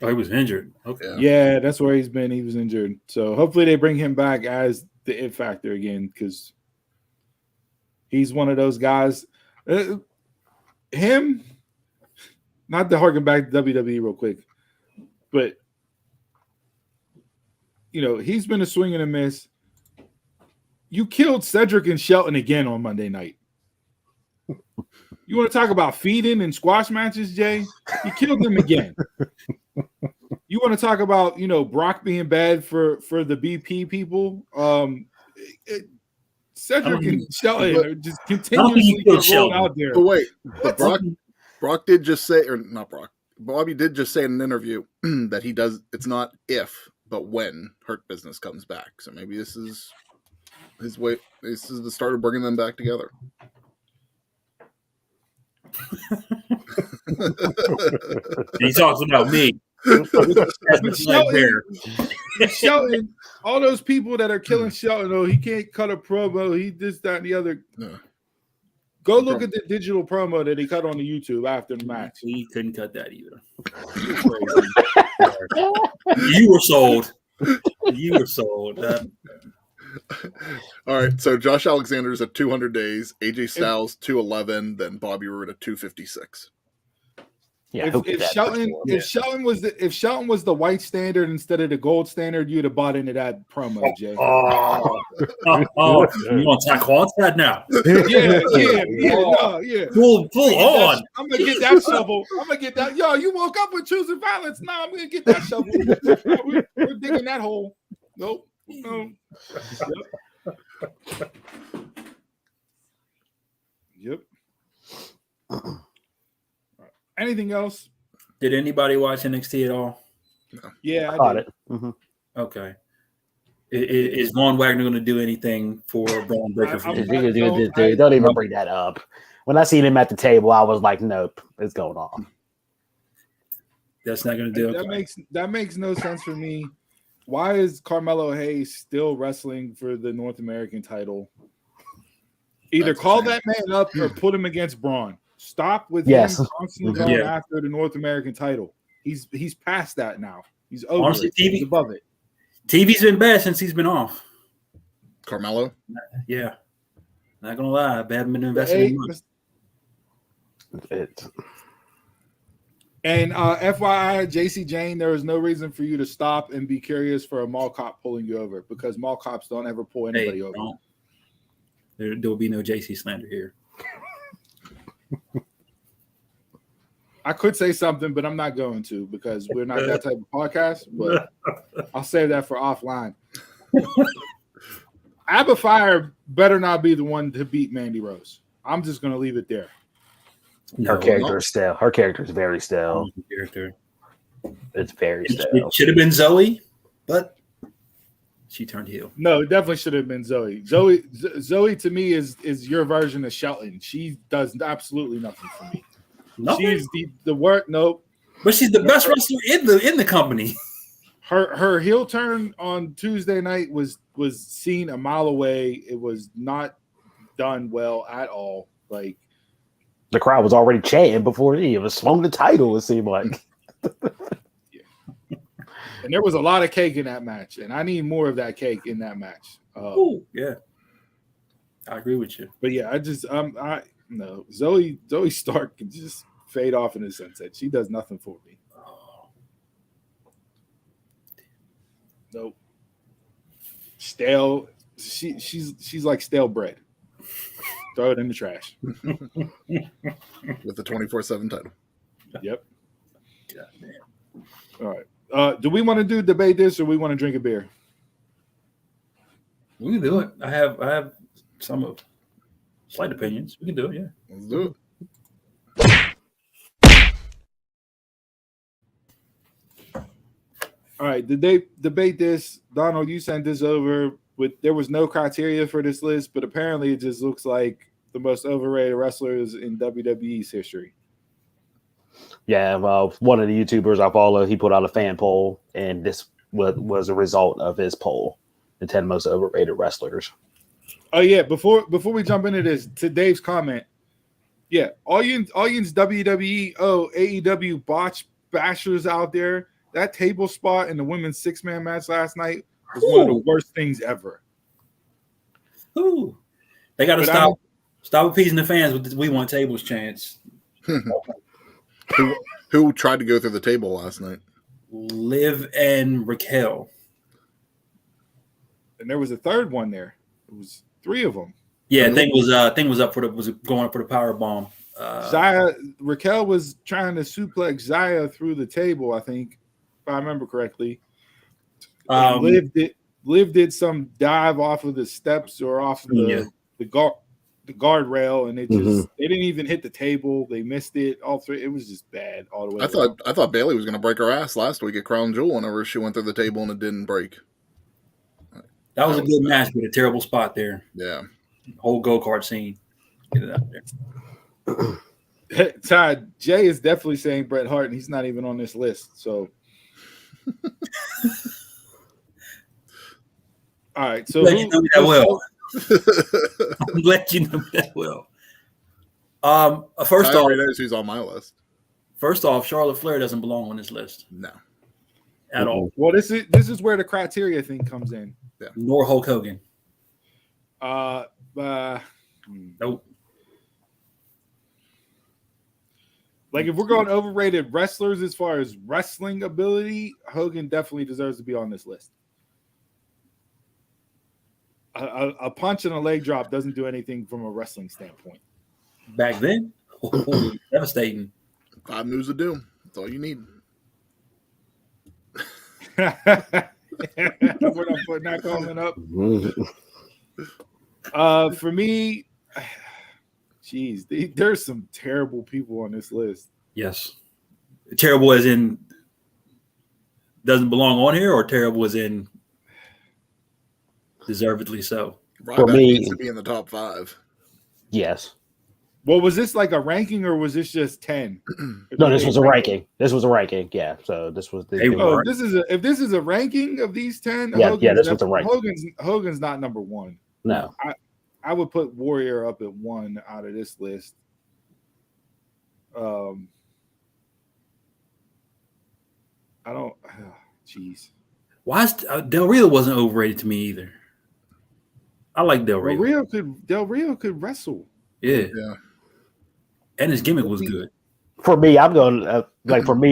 Oh, he was injured. Okay. Yeah, that's where he's been. He was injured. So hopefully they bring him back as the it factor again, because he's one of those guys. Him, not to harken back to WWE real quick, but he's been a swing and a miss. You killed Cedric and Shelton again on Monday night. You want to talk about feeding and squash matches, Jay? You killed them again. You want to talk about Brock being bad for the BP people? Cedric and Shelton are just continuously rolled out there. But wait, Brock did just say, or not Brock, Bobby did just say in an interview that he does. It's not if, but when Hurt Business comes back. So maybe this is his way. This is the start of bringing them back together. He talks about me. Shelton, all those people that are killing Shelton, he can't cut a promo. He this, that, and the other. No. Go look at the digital promo that he cut on the YouTube after the match. He couldn't cut that either. You were sold. You were sold. All right, so Josh Alexander's at 200 days, AJ Styles 211, then Bobby Roode at 256. Yeah, if Shelton was the white standard instead of the gold standard, you'd have bought into that promo, Jay. You want to call that now? Yeah. Full on. I'm gonna get that shovel. I'm gonna get that. Yo, you woke up with choosing violence. Now I'm gonna get that shovel. We're digging that hole. Nope. No. Yep. Anything else? Did anybody watch NXT at all? No. Yeah, I caught it. Mm-hmm. Okay. Is Von Wagner going to do anything for Braun Breaker? Don't even bring that up. When I seen him at the table, I was like, nope, it's going on. That's not going to do it. Okay. That makes no sense for me. Why is Carmelo Hayes still wrestling for the North American title? Either call that man up or put him against Braun. Stop with him constantly going after the North American title. He's past that now. He's over. Honestly, it. He's above it. TV's been bad since he's been off. Carmelo? Yeah. Not going to lie. I haven't been investing in months. And FYI, JC Jane, there is no reason for you to stop and be curious for a mall cop pulling you over because mall cops don't ever pull anybody over. There will be no JC slander here. I could say something, but I'm not going to because we're not that type of podcast. But I'll save that for offline. Abba Fire better not be the one to beat Mandy Rose. I'm just going to leave it there. Her character is very stale. It's very stale. It should have been Zoe, but she turned heel. No, it definitely should have been Zoe. Zoe to me is your version of Shelton. She does absolutely nothing for me. Nothing? She's the work. Nope. But she's the best wrestler in the company. Her heel turn on Tuesday night was seen a mile away. It was not done well at all. Like the crowd was already chanting before he even swung the title. It seemed like. And there was a lot of cake in that match, and I need more of that cake in that match. Yeah, I agree with you. But yeah, no Zoe Stark can just fade off in the sunset. She does nothing for me. Nope. Stale. She's like stale bread. Throw it in the trash. With the 24/7 title. Yep. God damn. All right. Do we want to debate this or we want to drink a beer? We can do it. I have some of slight opinions. We can do it, yeah. Let's do it. All right, did they debate this? Donald, you sent this over. There was no criteria for this list, but apparently it just looks like the most overrated wrestlers in WWE's history. Yeah, well, one of the YouTubers I follow, he put out a fan poll, and this was a result of his poll: the 10 most overrated wrestlers. Oh yeah, before we jump into this, to Dave's comment, yeah, all you WWE, AEW botch bashers out there, that table spot in the women's 6-man match last night was one of the worst things ever. Ooh, they got to stop appeasing the fans with "We want tables" chants. Who tried to go through the table last night? Liv and Raquel. And there was a third one there. It was 3 of them. Yeah, thing was going up for the power bomb. Raquel was trying to suplex Xia through the table, I think, if I remember correctly. Liv did some dive off of the steps or off of the guardrail, and they didn't even hit the table. They missed it. All 3. It was just bad all the way. I thought Bailey was going to break her ass last week at Crown Jewel whenever she went through the table and it didn't break. That was a good match, but a terrible spot there. Yeah, whole go-kart scene. Get it out there. Todd, Jay is definitely saying Bret Hart, and he's not even on this list. So, all right. So I'm glad you know me that well. I'm glad you know me that well. First off, knows who's on my list. First off, Charlotte Flair doesn't belong on this list. No, at all. Well, this is where the criteria thing comes in. Yeah. Nor Hulk Hogan. Nope. Like if we're going overrated wrestlers as far as wrestling ability, Hogan definitely deserves to be on this list. A punch and a leg drop doesn't do anything from a wrestling standpoint. Back then, devastating. 5 moves of doom. That's all you need. We're not putting that comment up. For me, geez, there's some terrible people on this list. Yes, terrible as in doesn't belong on here, or terrible as in deservedly so? Ryback me- needs to be in the top 5. Yes. Well, was this like a ranking or was this just 10? No, this was a ranking. This was a ranking. Yeah. So this was the. Hey, Oh, if this is a ranking of these 10, Yeah, this was a ranking. Hogan's not number 1. No. I would put Warrior up at 1 out of this list. I don't. Jeez. Why is Del Rio wasn't overrated to me either? I like Del Rio. Del Rio could wrestle. Yeah, Yeah. and his gimmick was good. For me, I'm going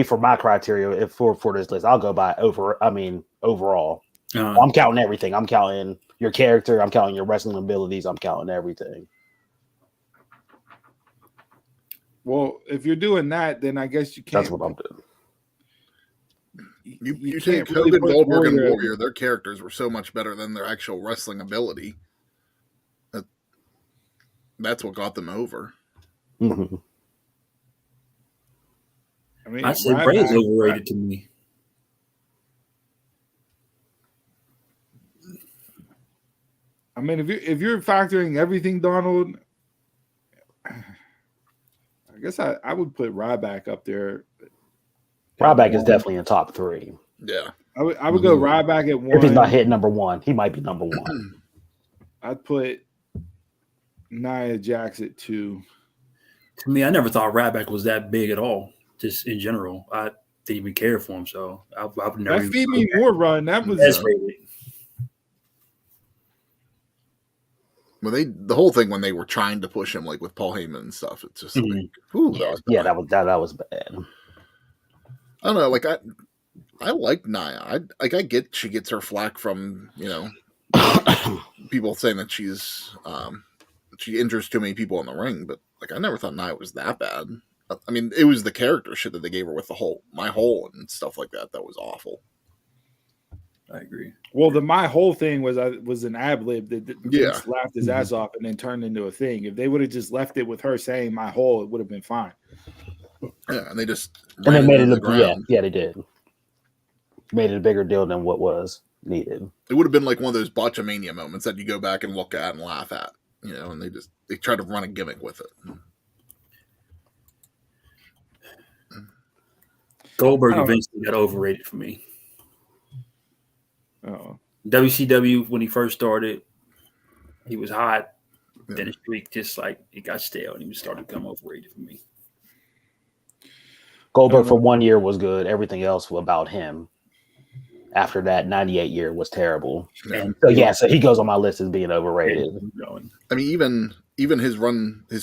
for my criteria. If for this list, I'll go by overall. I'm counting everything. I'm counting your character. I'm counting your wrestling abilities. I'm counting everything. Well, if you're doing that, then I guess you can't. That's what I'm doing. You can't take really Hogan, put Goldberg, and Warrior- Warrior. Their characters were so much better than their actual wrestling ability. That's what got them over. Mm-hmm. I mean, I say Bray is overrated to me. I mean, if you're factoring everything, Donald, I guess I would put Ryback up there. Ryback is definitely in top 3. Yeah. I would go Ryback at 1. If he's not hitting number 1, he might be number 1. I'd put Nia Jax at 2. To me, I never thought Ryback was that big at all. Just in general, I didn't even care for him. So I would never. That Feed Me More run, that was rated. Well, the whole thing when they were trying to push him like with Paul Heyman and stuff, it's just like, ooh, that was bad. that was bad. I don't know, like I like Nia. I get she gets her flack from people saying that she injures too many people in the ring, but like I never thought Nia was that bad. I mean, it was the character shit that they gave her with my hole and stuff like that. That was awful. I agree. Well, my whole thing was an ad lib that Vince laughed his ass off and then turned into a thing. If they would have just left it with her saying my hole, it would have been fine. Yeah, and they just they made it they did. Made it a bigger deal than what was needed. It would have been like one of those botchamania moments that you go back and look at and laugh at, and they try to run a gimmick with it. Goldberg eventually got overrated for me. Oh. WCW, when he first started, he was hot. Yeah. Then his streak just like it got stale and he started to become overrated for me. Goldberg for 1 year was good. Everything else was about him. After that, 98 year was terrible. Yeah. And so he goes on my list as being overrated. I mean, even his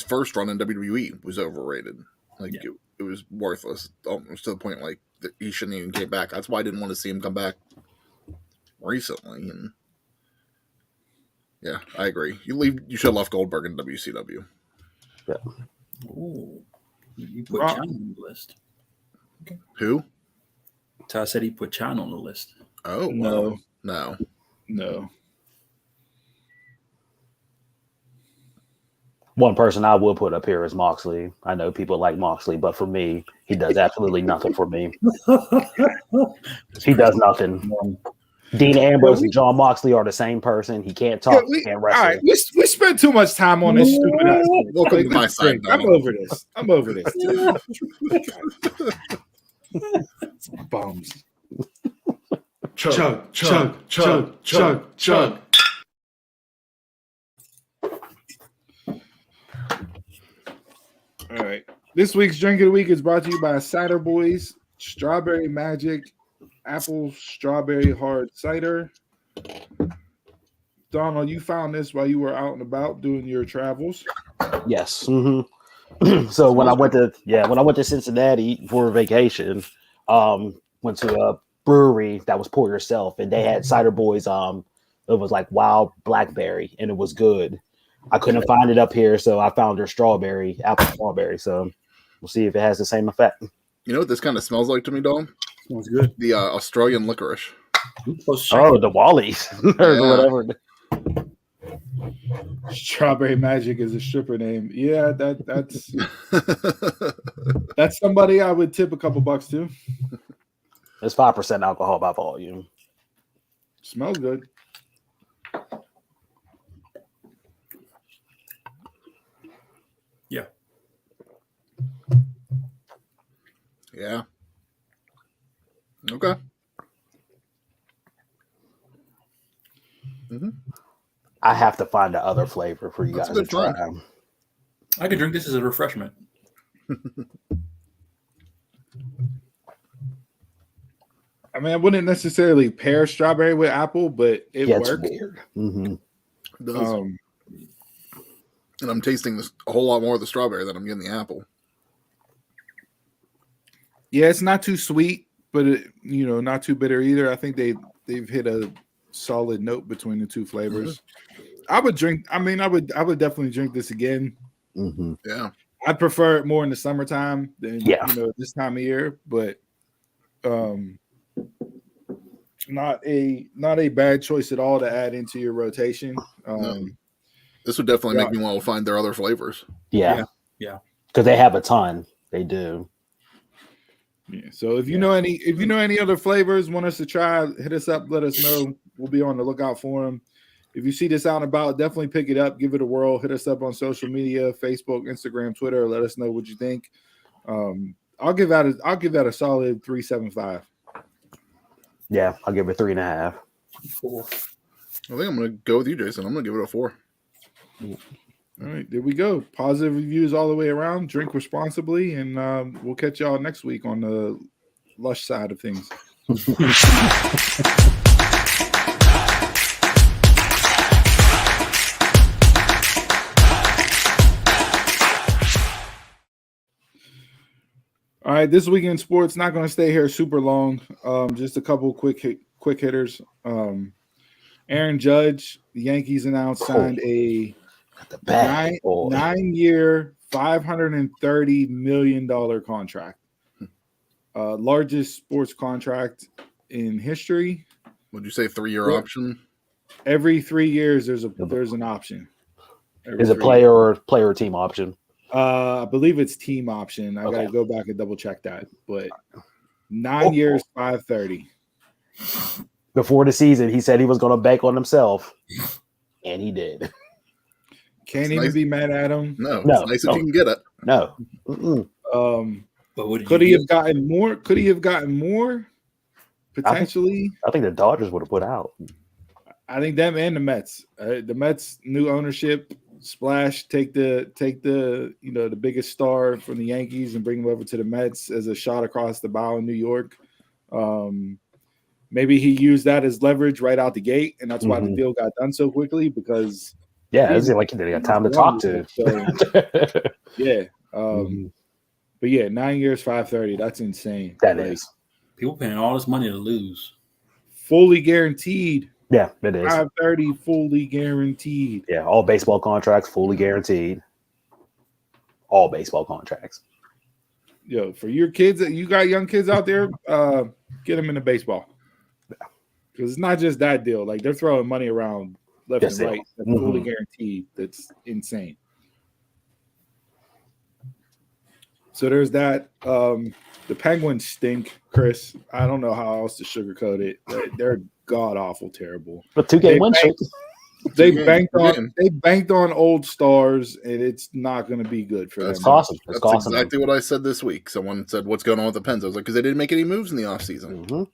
first run in WWE was overrated. Like it was worthless, almost to the point like that he shouldn't even get back. That's why I didn't want to see him come back recently. And yeah, I agree. You should have left Goldberg in WCW. Yeah. Ooh, you put China on the list. Okay. Who? So I said he put China on the list. Oh no. One person I will put up here is Moxley. I know people like Moxley, but for me, he does absolutely nothing for me. He does nothing. Dean Ambrose and John Moxley are the same person. He can't talk. He can't wrestle. All right, we spent too much time on this stupid ass. Welcome to my side. I'm over this. Bums. Chug, chug, chug, chug, chug. All right. This week's drink of the week is brought to you by Ciderboys Strawberry Magic Apple Strawberry Hard Cider. Donald, you found this while you were out and about doing your travels. Yes. Mm-hmm. So when I went to Cincinnati for a vacation, went to a brewery that was pour yourself, and they had Ciderboys. It was like wild blackberry, and it was good. I couldn't find it up here, so I found their apple strawberry. So we'll see if it has the same effect. You know what this kind of smells like to me, Dom? Smells good. The Australian licorice. Oh, the Wallies or whatever. Strawberry Magic is a stripper name. Yeah, that's somebody I would tip a couple bucks to. It's 5% alcohol by volume. Smells good. Yeah. Yeah. Okay. Mm-hmm. I have to find the other flavor for you That's guys a to good try. find. I could drink this as a refreshment. I mean, I wouldn't necessarily pair strawberry with apple, but it Yeah, it's works. weird. Mm-hmm. It does. And I'm tasting this a whole lot more of the strawberry than I'm getting the apple. Yeah, it's not too sweet, but not too bitter either. I think they've hit a solid note between the two flavors. I would drink. I mean, I would definitely drink this again. Mm-hmm. Yeah. I prefer it more in the summertime than this time of year, but not a bad choice at all to add into your rotation. No. This would definitely make me want to find their other flavors. Yeah. Because they have a ton. They do. Yeah. So if you know any other flavors, want us to try, hit us up, let us know. We'll be on the lookout for them. If you see this out and about, definitely pick it up, give it a whirl, hit us up on social media, Facebook, Instagram, Twitter, let us know what you think. I'll give that a solid 3.75. Yeah, I'll give it 3.5. 4. I think I'm gonna go with you, Jason. I'm gonna give it a 4. All right, there we go. Positive reviews all the way around. Drink responsibly, and we'll catch y'all next week on the lush side of things. All right, this week in sports, not going to stay here super long. Just a couple quick hitters. Aaron Judge, the Yankees announced, signed a 9-year, $530 million contract. Largest sports contract in history. Would you say 3-year option? Every 3 years, there's an option. Is it player or team option? I believe it's team option. I gotta go back and double check that. But 9 years, 530. Before the season, he said he was going to bank on himself, and he did. Can't even be mad at him. No, it's nice if you can get it. No. But could he have gotten more? Could he have gotten more? Potentially. I think the Dodgers would have put out. I think them and the Mets. The Mets new ownership. Splash, take the the biggest star from the Yankees and bring him over to the Mets as a shot across the bow in New York. Maybe he used that as leverage right out the gate, and that's why the deal got done so quickly because it's like he got time to talk to. So, yeah, but yeah, 9 years, 530. That's insane. That is people paying all this money to lose, fully guaranteed. Yeah, it is. 530 fully guaranteed. Yeah, all baseball contracts fully guaranteed. All baseball contracts. Yo, for your kids, you got young kids out there, get them into baseball. Because it's not just that deal. Like they're throwing money around left and right. That's fully guaranteed. That's insane. So there's that. The Penguins stink, Chris. I don't know how else to sugarcoat it. They're god awful terrible. But 2-game win streak. They banked on old stars, and it's not going to be good for them. That's awesome. That's exactly what I said this week. Someone said, "What's going on with the Pens?" I was like, "Because they didn't make any moves in the offseason."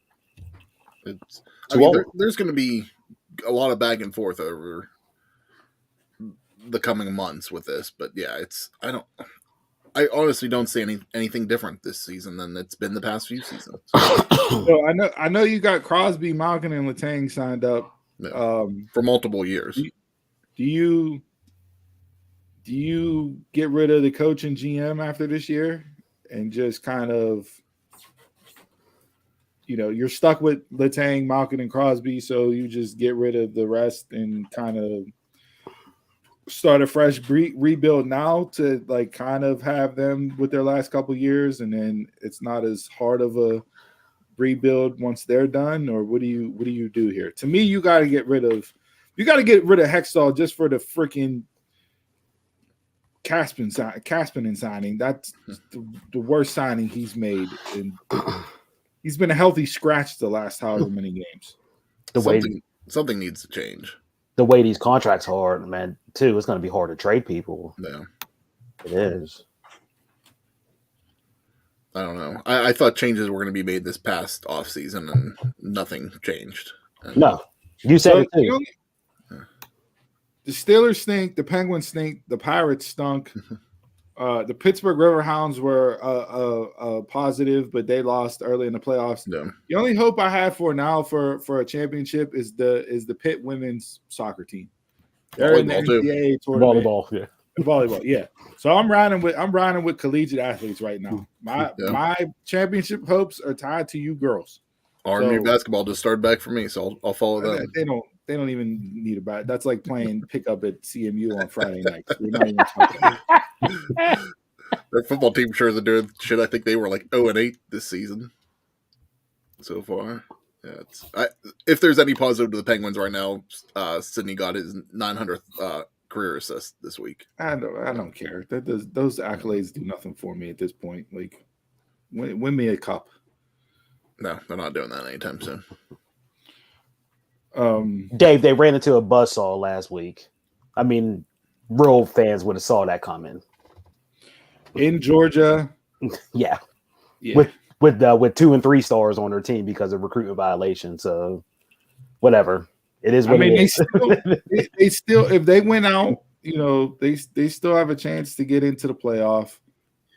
There's going to be a lot of back and forth over the coming months with this, but yeah, I honestly don't see anything different this season than it's been the past few seasons. So I know you got Crosby, Malkin, and Letang signed up for multiple years. Do you get rid of the coach and GM after this year and just kind of, you're stuck with Letang, Malkin, and Crosby, so you just get rid of the rest and kind of start a fresh rebuild now to like kind of have them with their last couple years, and then it's not as hard of a rebuild once they're done? Or what do you do here? To me, you got to get rid of Hextall just for the freaking Kaspinen signing. That's the worst signing he's made. he's been a healthy scratch the last however many games. Something needs to change. The way these contracts are, man, too, it's going to be hard to trade people. Yeah. It is. I don't know. I thought changes were going to be made this past offseason, and nothing changed. No. You said it too. The Steelers stink. The Penguins stink. The Pirates stunk. The Pittsburgh Riverhounds were positive, but they lost early in the playoffs. Yeah. The only hope I have for now for a championship is the Pitt women's soccer team. They're in the NCAA tournament. Volleyball, yeah. So I'm riding with collegiate athletes right now. My championship hopes are tied to you girls. RMU basketball just started back for me, so I'll follow them. They don't even need a bat. That's like playing pickup at CMU on Friday nights. We're not even talking. Their football team sure isn't doing shit. I think they were like 0-8 this season so far. Yeah, if there's any positive to the Penguins right now, Sidney got his 900th career assist this week. I don't care. Those accolades do nothing for me at this point. Like, win me a cup. No, they're not doing that anytime soon. Dave, they ran into a buzzsaw last week. I mean, real fans would have saw that coming. In Georgia. Yeah. With 2 and 3 stars on their team because of recruitment violations. So whatever. It is what it is. They still if they went out, you know, they still have a chance to get into the playoff.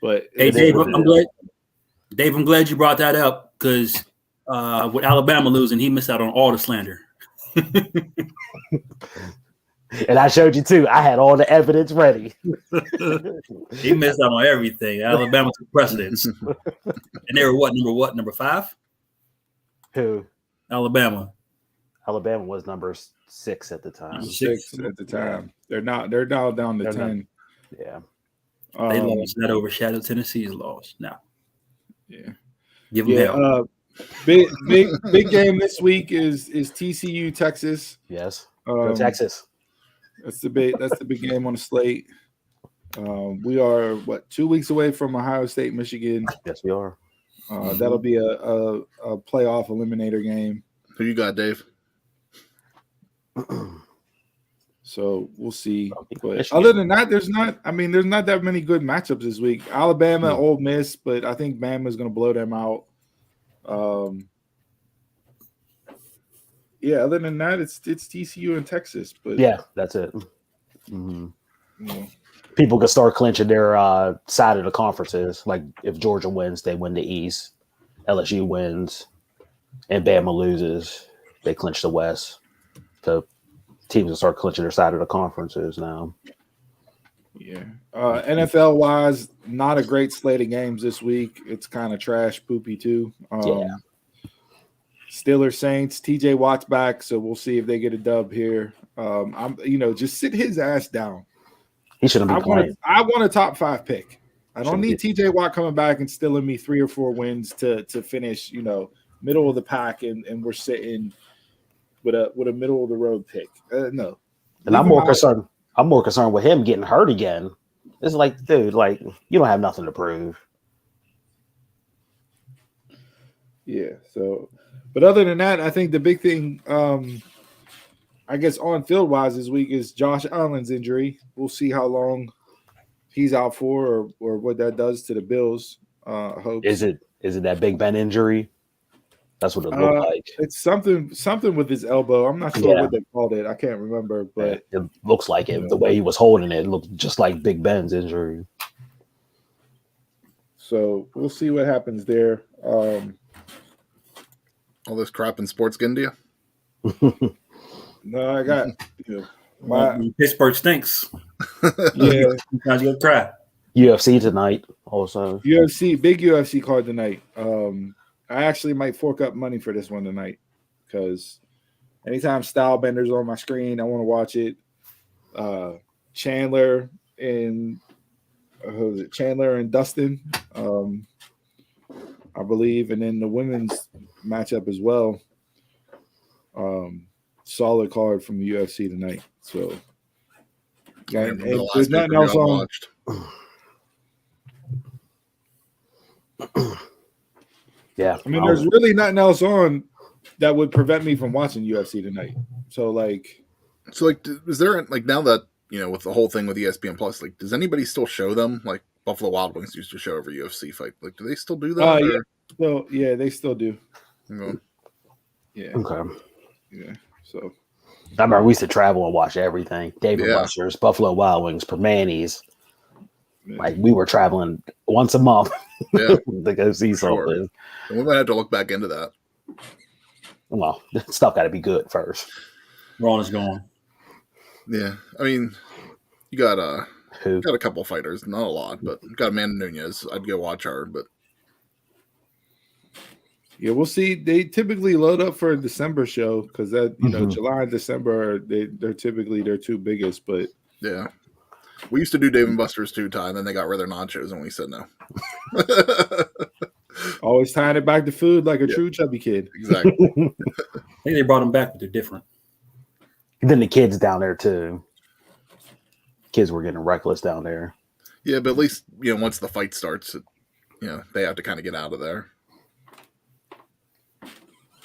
But hey, Dave, I'm glad you brought that up because with Alabama losing, he missed out on all the slander. And I showed you too. I had all the evidence ready. He missed out on everything. Alabama took precedence. And they were number 5? Who? Alabama. Alabama was number 6 at the time. 6 at the time. They're now down to 10. Yeah. They lost. That overshadowed Tennessee's loss. Now. Yeah. Give them hell. Big game this week is TCU Texas. Yes. Go Texas. That's the big game on the slate. We are 2 weeks away from Ohio State, Michigan. Yes, we are. That'll be a playoff eliminator game. Who you got, Dave? So we'll see. But other than that, there's not that many good matchups this week. Alabama, Ole Miss, but I think Bama's going to blow them out. Yeah, other than that, it's TCU and Texas. But yeah, that's it. Mm-hmm. Yeah. People can start clinching their side of the conferences. Like if Georgia wins, they win the East. LSU wins, and Bama loses, they clinch the West. So teams will start clinching their side of the conferences now. Yeah. NFL wise, not a great slate of games this week. It's kind of trash, poopy too. Steelers Saints, TJ Watt's back, so we'll see if they get a dub here. Just sit his ass down. He shouldn't be playing. I want a top 5 pick. I don't need TJ Watt coming back and stealing me 3 or 4 wins to finish, middle of the pack, and we're sitting with a middle of the road pick. No. And I'm more concerned. I'm more concerned with him getting hurt again. It's like, dude, you don't have nothing to prove. Yeah. So, but other than that, I think the big thing, I guess on field wise this week is Josh Allen's injury. We'll see how long he's out for, or what that does to the Bills. Hopes. Is it that Big Ben injury? That's what it looked like. It's something with his elbow. I'm not sure what they called it. I can't remember, but it looks like it. The way he was holding it looked just like Big Ben's injury. So we'll see what happens there. All this crap in sports getting to you? No, I got Pittsburgh stinks. Yeah, sometimes you'll cry. UFC tonight, also. Big UFC card tonight. I actually might fork up money for this one tonight because anytime Stylebender's on my screen, I want to watch it. Chandler and Dustin, I believe, and then the women's matchup as well. Solid card from the UFC tonight. So, and there's nothing else on. Yeah. I mean, there's really nothing else on that would prevent me from watching UFC tonight. So like, is there like now that with the whole thing with ESPN Plus, like, does anybody still show them? Like Buffalo Wild Wings used to show every UFC fight. Like, do they still do that? yeah. So yeah, they still do. Yeah. Okay. Yeah. So I remember we used to travel and watch everything. David Buster's, Buffalo Wild Wings, Permanis. yeah. Like we were traveling once a month Yeah. to go see something. And we might have to look back into that. Well, stuff got to be good first. Ron is gone. Yeah, I mean, you got a Who? got a couple fighters, not a lot, but got Amanda Nunez. I'd go watch her, but yeah, we'll see. They typically load up for a December show because that July and December they're typically their two biggest. But yeah, we used to do Dave and Buster's 2 time, then they got rid of their nachos, and we said no. always tying it back to food like a true chubby kid. Exactly. I think they brought them back, but they're different. And then the kids down there too. Kids were getting reckless down there. Yeah, but at least once the fight starts, they have to kind of get out of there.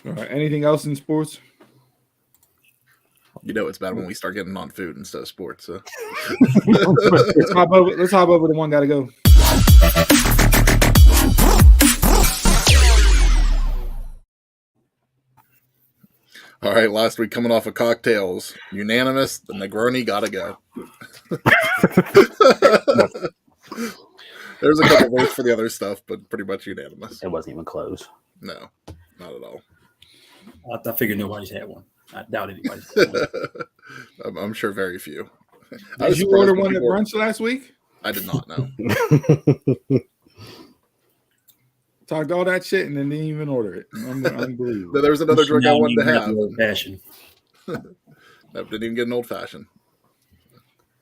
All right. Anything else in sports? It's bad when we start getting on food instead of sports. So. Let's hop over to one gotta go. All right, last week coming off of cocktails, unanimous. The Negroni gotta go. There's a couple votes for the other stuff, but pretty much unanimous. It wasn't even close. No, not at all. I figured nobody's had one. I doubt anybody's had one. I'm sure very few. Did you order one at brunch last week? I did not know. Talked all that shit and then didn't even order it. Unbelievable. There was another drink I wanted to have. Old fashioned. Nope, didn't even get an old fashioned.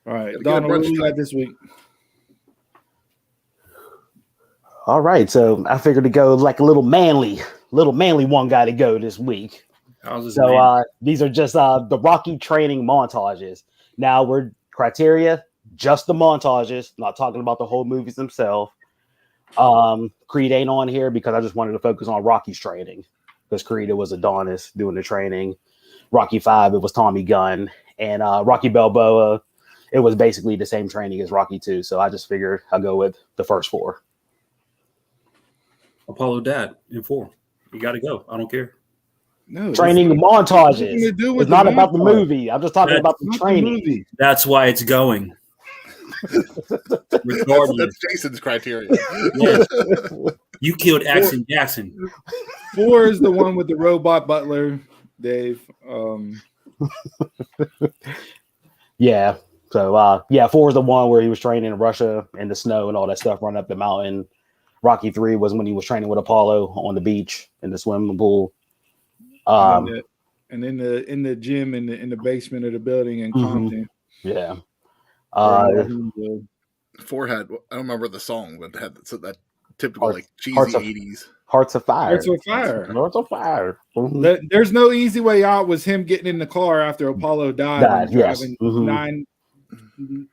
All right, Donald, what do you got this week? All right, so I figured to go like a little manly one guy to go this week. So these are just the Rocky Training Montages. Now we're criteria, just the montages, not talking about the whole movies themselves. Creed ain't on here because I just wanted to focus on Rocky's training because Creed, it was Adonis doing the training. Rocky 5, it was Tommy Gunn, and Rocky Balboa, it was basically the same training as Rocky 2. So I just figured I'll go with the first 4. Apollo died in 4. You got to go. I don't care. No, training montages. It's not about the movie. I'm just talking about the training. That's why it's going. That's Jason's criteria. Yes. You killed Action Jackson. 4 is the one with the robot butler, Dave. Yeah. So 4 is the one where he was training in Russia in the snow and all that stuff, running up the mountain. Rocky 3 was when he was training with Apollo on the beach in the swimming pool. And in the gym in the basement of the building in Compton. Yeah. 4 had, I don't remember the song, but had that typical cheesy 80s. Hearts of Fire. Hearts of Fire. Hearts of Fire. There's no easy way out was him getting in the car after Apollo died driving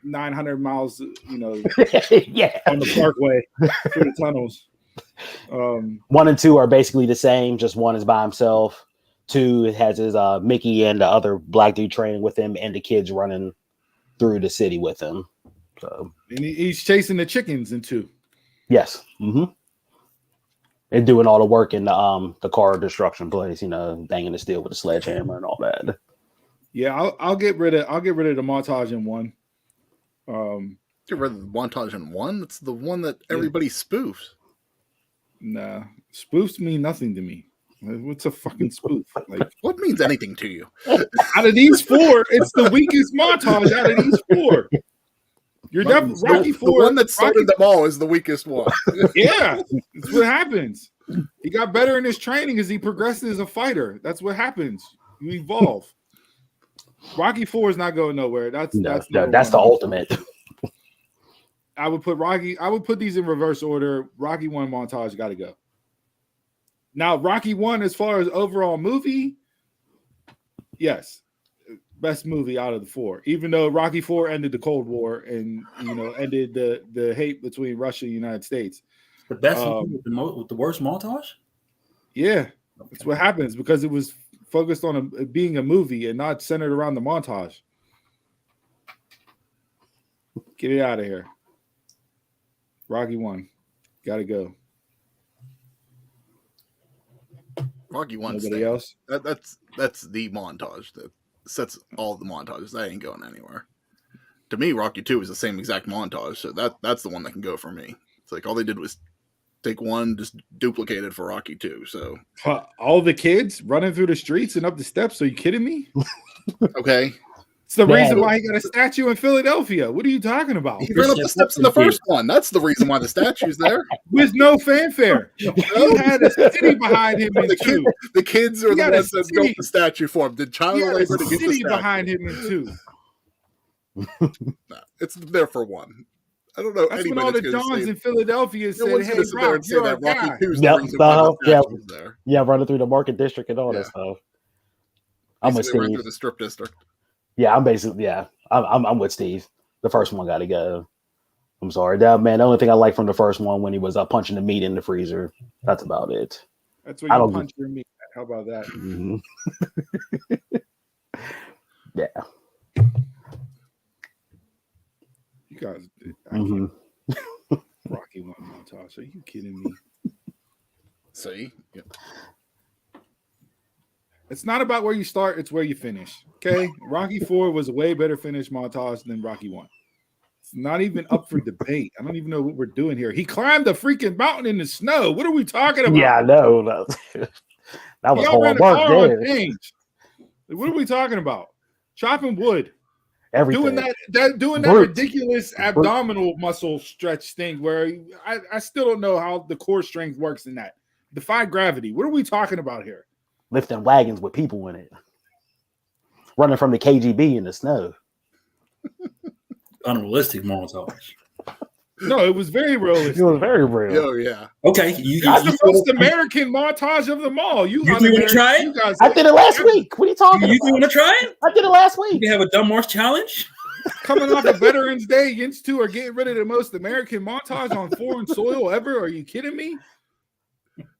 900 miles, yeah, on the parkway through the tunnels. 1 and 2 are basically the same. Just 1 is by himself. 2 has his Mickey and the other black dude training with him, and the kids running through the city with him. So, and he's chasing the chickens in 2. Yes. And doing all the work in the car destruction place, banging the steel with a sledgehammer and all that. Yeah, I'll get rid of the montage in 1. Get rid of the montage in 1? It's the one that everybody spoofs. Nah, spoofs mean nothing to me. What's a fucking spoof? Like, what means anything to you? Out of these 4, it's the weakest montage out of these 4. You're definitely Rocky 4. The one that started them all is the weakest one. Yeah, that's what happens. He got better in his training as he progressed as a fighter. That's what happens. You evolve. Rocky 4 is not going nowhere. That's the ultimate. I would put these in reverse order. Rocky 1 montage got to go. Now, Rocky 1, as far as overall movie, yes, best movie out of the 4. Even though Rocky 4 ended the Cold War and ended the hate between Russia and the United States. The best with the worst montage? Yeah, that's what happens because it was focused on being a movie and not centered around the montage. Get it out of here. Rocky 1. Gotta go. Rocky 1. Nobody else? That's the montage that sets all the montages. That ain't going anywhere. To me, Rocky 2 is the same exact montage, so that's the one that can go for me. It's like all they did was take one, just duplicate it for Rocky 2. So all the kids running through the streets and up the steps. Are you kidding me? Okay. It's the reason why he got a statue in Philadelphia. What are you talking about? He ran up the steps in the first one. That's the reason why the statue's there. With no fanfare. He had a city behind him in 2. The kids are the ones that built the statue for him. Did child labor to get the city statue behind him in 2. No, it's there for 1. I don't know. That's when all the Dons in Philadelphia said, "Hey, Rock, you're our guy." Rocky 2's the reason why the statue's there. Yeah, running through the market district and all that stuff. I'm with Steve. Running through the strip district. Yeah, I'm with Steve. The first one got to go. I'm sorry, that man. The only thing I like from the first one when he was punching the meat in the freezer. That's about it. That's when you punch your meat. How about that? Mm-hmm. Yeah. You guys, Rocky 1 montage. Are you kidding me? See, yeah. It's not about where you start; it's where you finish. Okay, Rocky 4 was a way better finish montage than Rocky 1. It's not even up for debate. I don't even know what we're doing here. He climbed the freaking mountain in the snow. What are we talking about? Yeah, I know. That was hard work. What are we talking about? Chopping wood. Everything. Doing that ridiculous abdominal muscle stretch thing where I still don't know how the core strength works in that. Defy gravity. What are we talking about here? Lifting wagons with people in it. Running from the KGB in the snow. Unrealistic montage. No, it was very realistic. It was very real. Oh, yeah. Okay. That's the most American montage of them all. You want to try it? I did it last week. What are you talking about? You want to try it? I did it last week. You have a Dumb March challenge? Coming off of Veterans Day, Yins 2 are getting rid of the most American montage on foreign soil ever. Are you kidding me?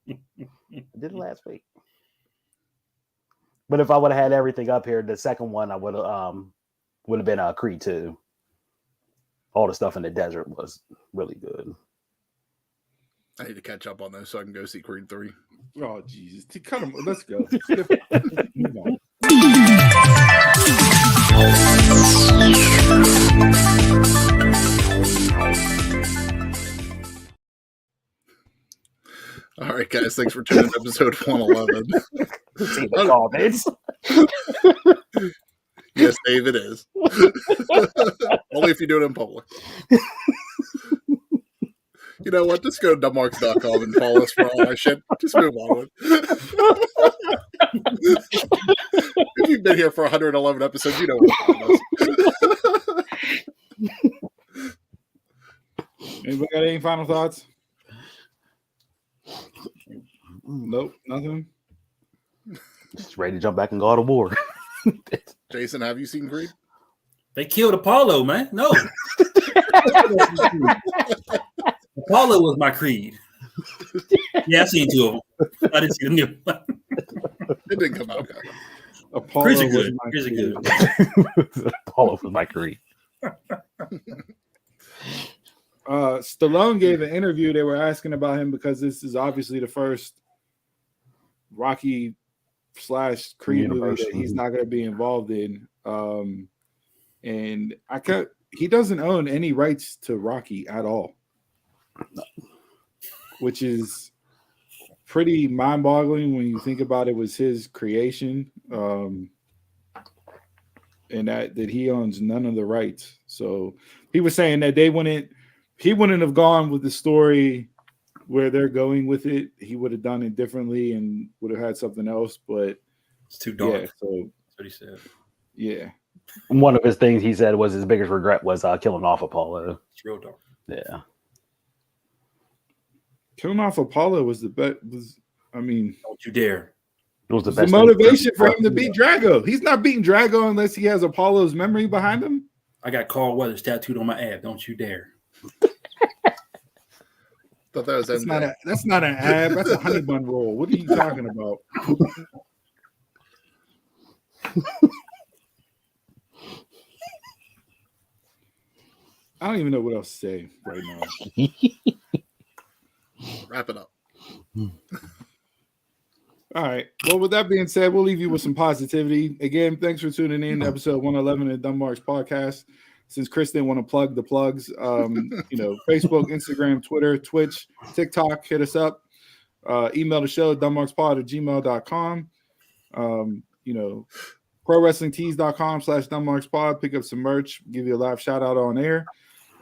I did it last week. But if I would have had everything up here, the second one I would have been Creed 2. All the stuff in the desert was really good. I need to catch up on those so I can go see Creed 3. Oh, Jesus. Cut them. Let's go. Move on. All right, guys. Thanks for tuning in to episode 111. See the comments. Yes, Dave, it is. Only if you do it in public. You know what? Just go to dumbmarks.com and follow us for all our shit. Just move on. If you've been here for 111 episodes, you know what Anybody got any final thoughts? Nope, nothing. Just ready to jump back in God of War. Jason, have you seen Creed? They killed Apollo, man. No. Apollo was my Creed. Yeah, I seen 2 of them. I didn't see the new one. It didn't come out. Apollo Creed's was good. my Creed's Creed. good. Apollo was my Creed. Stallone gave an interview. They were asking about him because this is obviously the first Rocky / Creed movie that he's not going to be involved in. And he doesn't own any rights to Rocky at all, which is pretty mind-boggling when you think about it. Was his creation, and that he owns none of the rights. So he was saying that he wouldn't have gone with the story where they're going with it. He would have done it differently and would have had something else, but it's too dark. Yeah, so that's what he said. Yeah. One of his things he said was his biggest regret was killing off Apollo. It's real dark. Yeah. Killing off Apollo was the best. Don't you dare. It was the the best motivation for him to beat Drago. He's not beating Drago unless he has Apollo's memory behind him. I got Carl Weathers tattooed on my ab. Don't you dare. Thought that was MJ. That's not an ab. That's a honey bun roll. What are you talking about? I don't even know what else to say right now. Wrap it up. All right. Well, with that being said, we'll leave you with some positivity. Again, thanks for tuning in to episode 111 of Dunmark's podcast. Since Chris didn't want to plug the plugs, Facebook, Instagram, Twitter, Twitch, TikTok, hit us up. Email the show, dunmarkspod@gmail.com. ProWrestlingTees.com/DunmarksPod. Pick up some merch, give you a live shout out on air.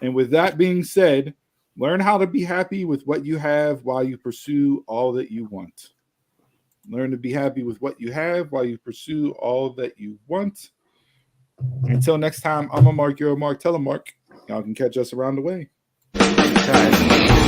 And with that being said, learn how to be happy with what you have while you pursue all that you want. Learn to be happy with what you have while you pursue all that you want. Until next time, I'm a Mark, you're a Mark, tell a Mark. Y'all can catch us around the way. Okay.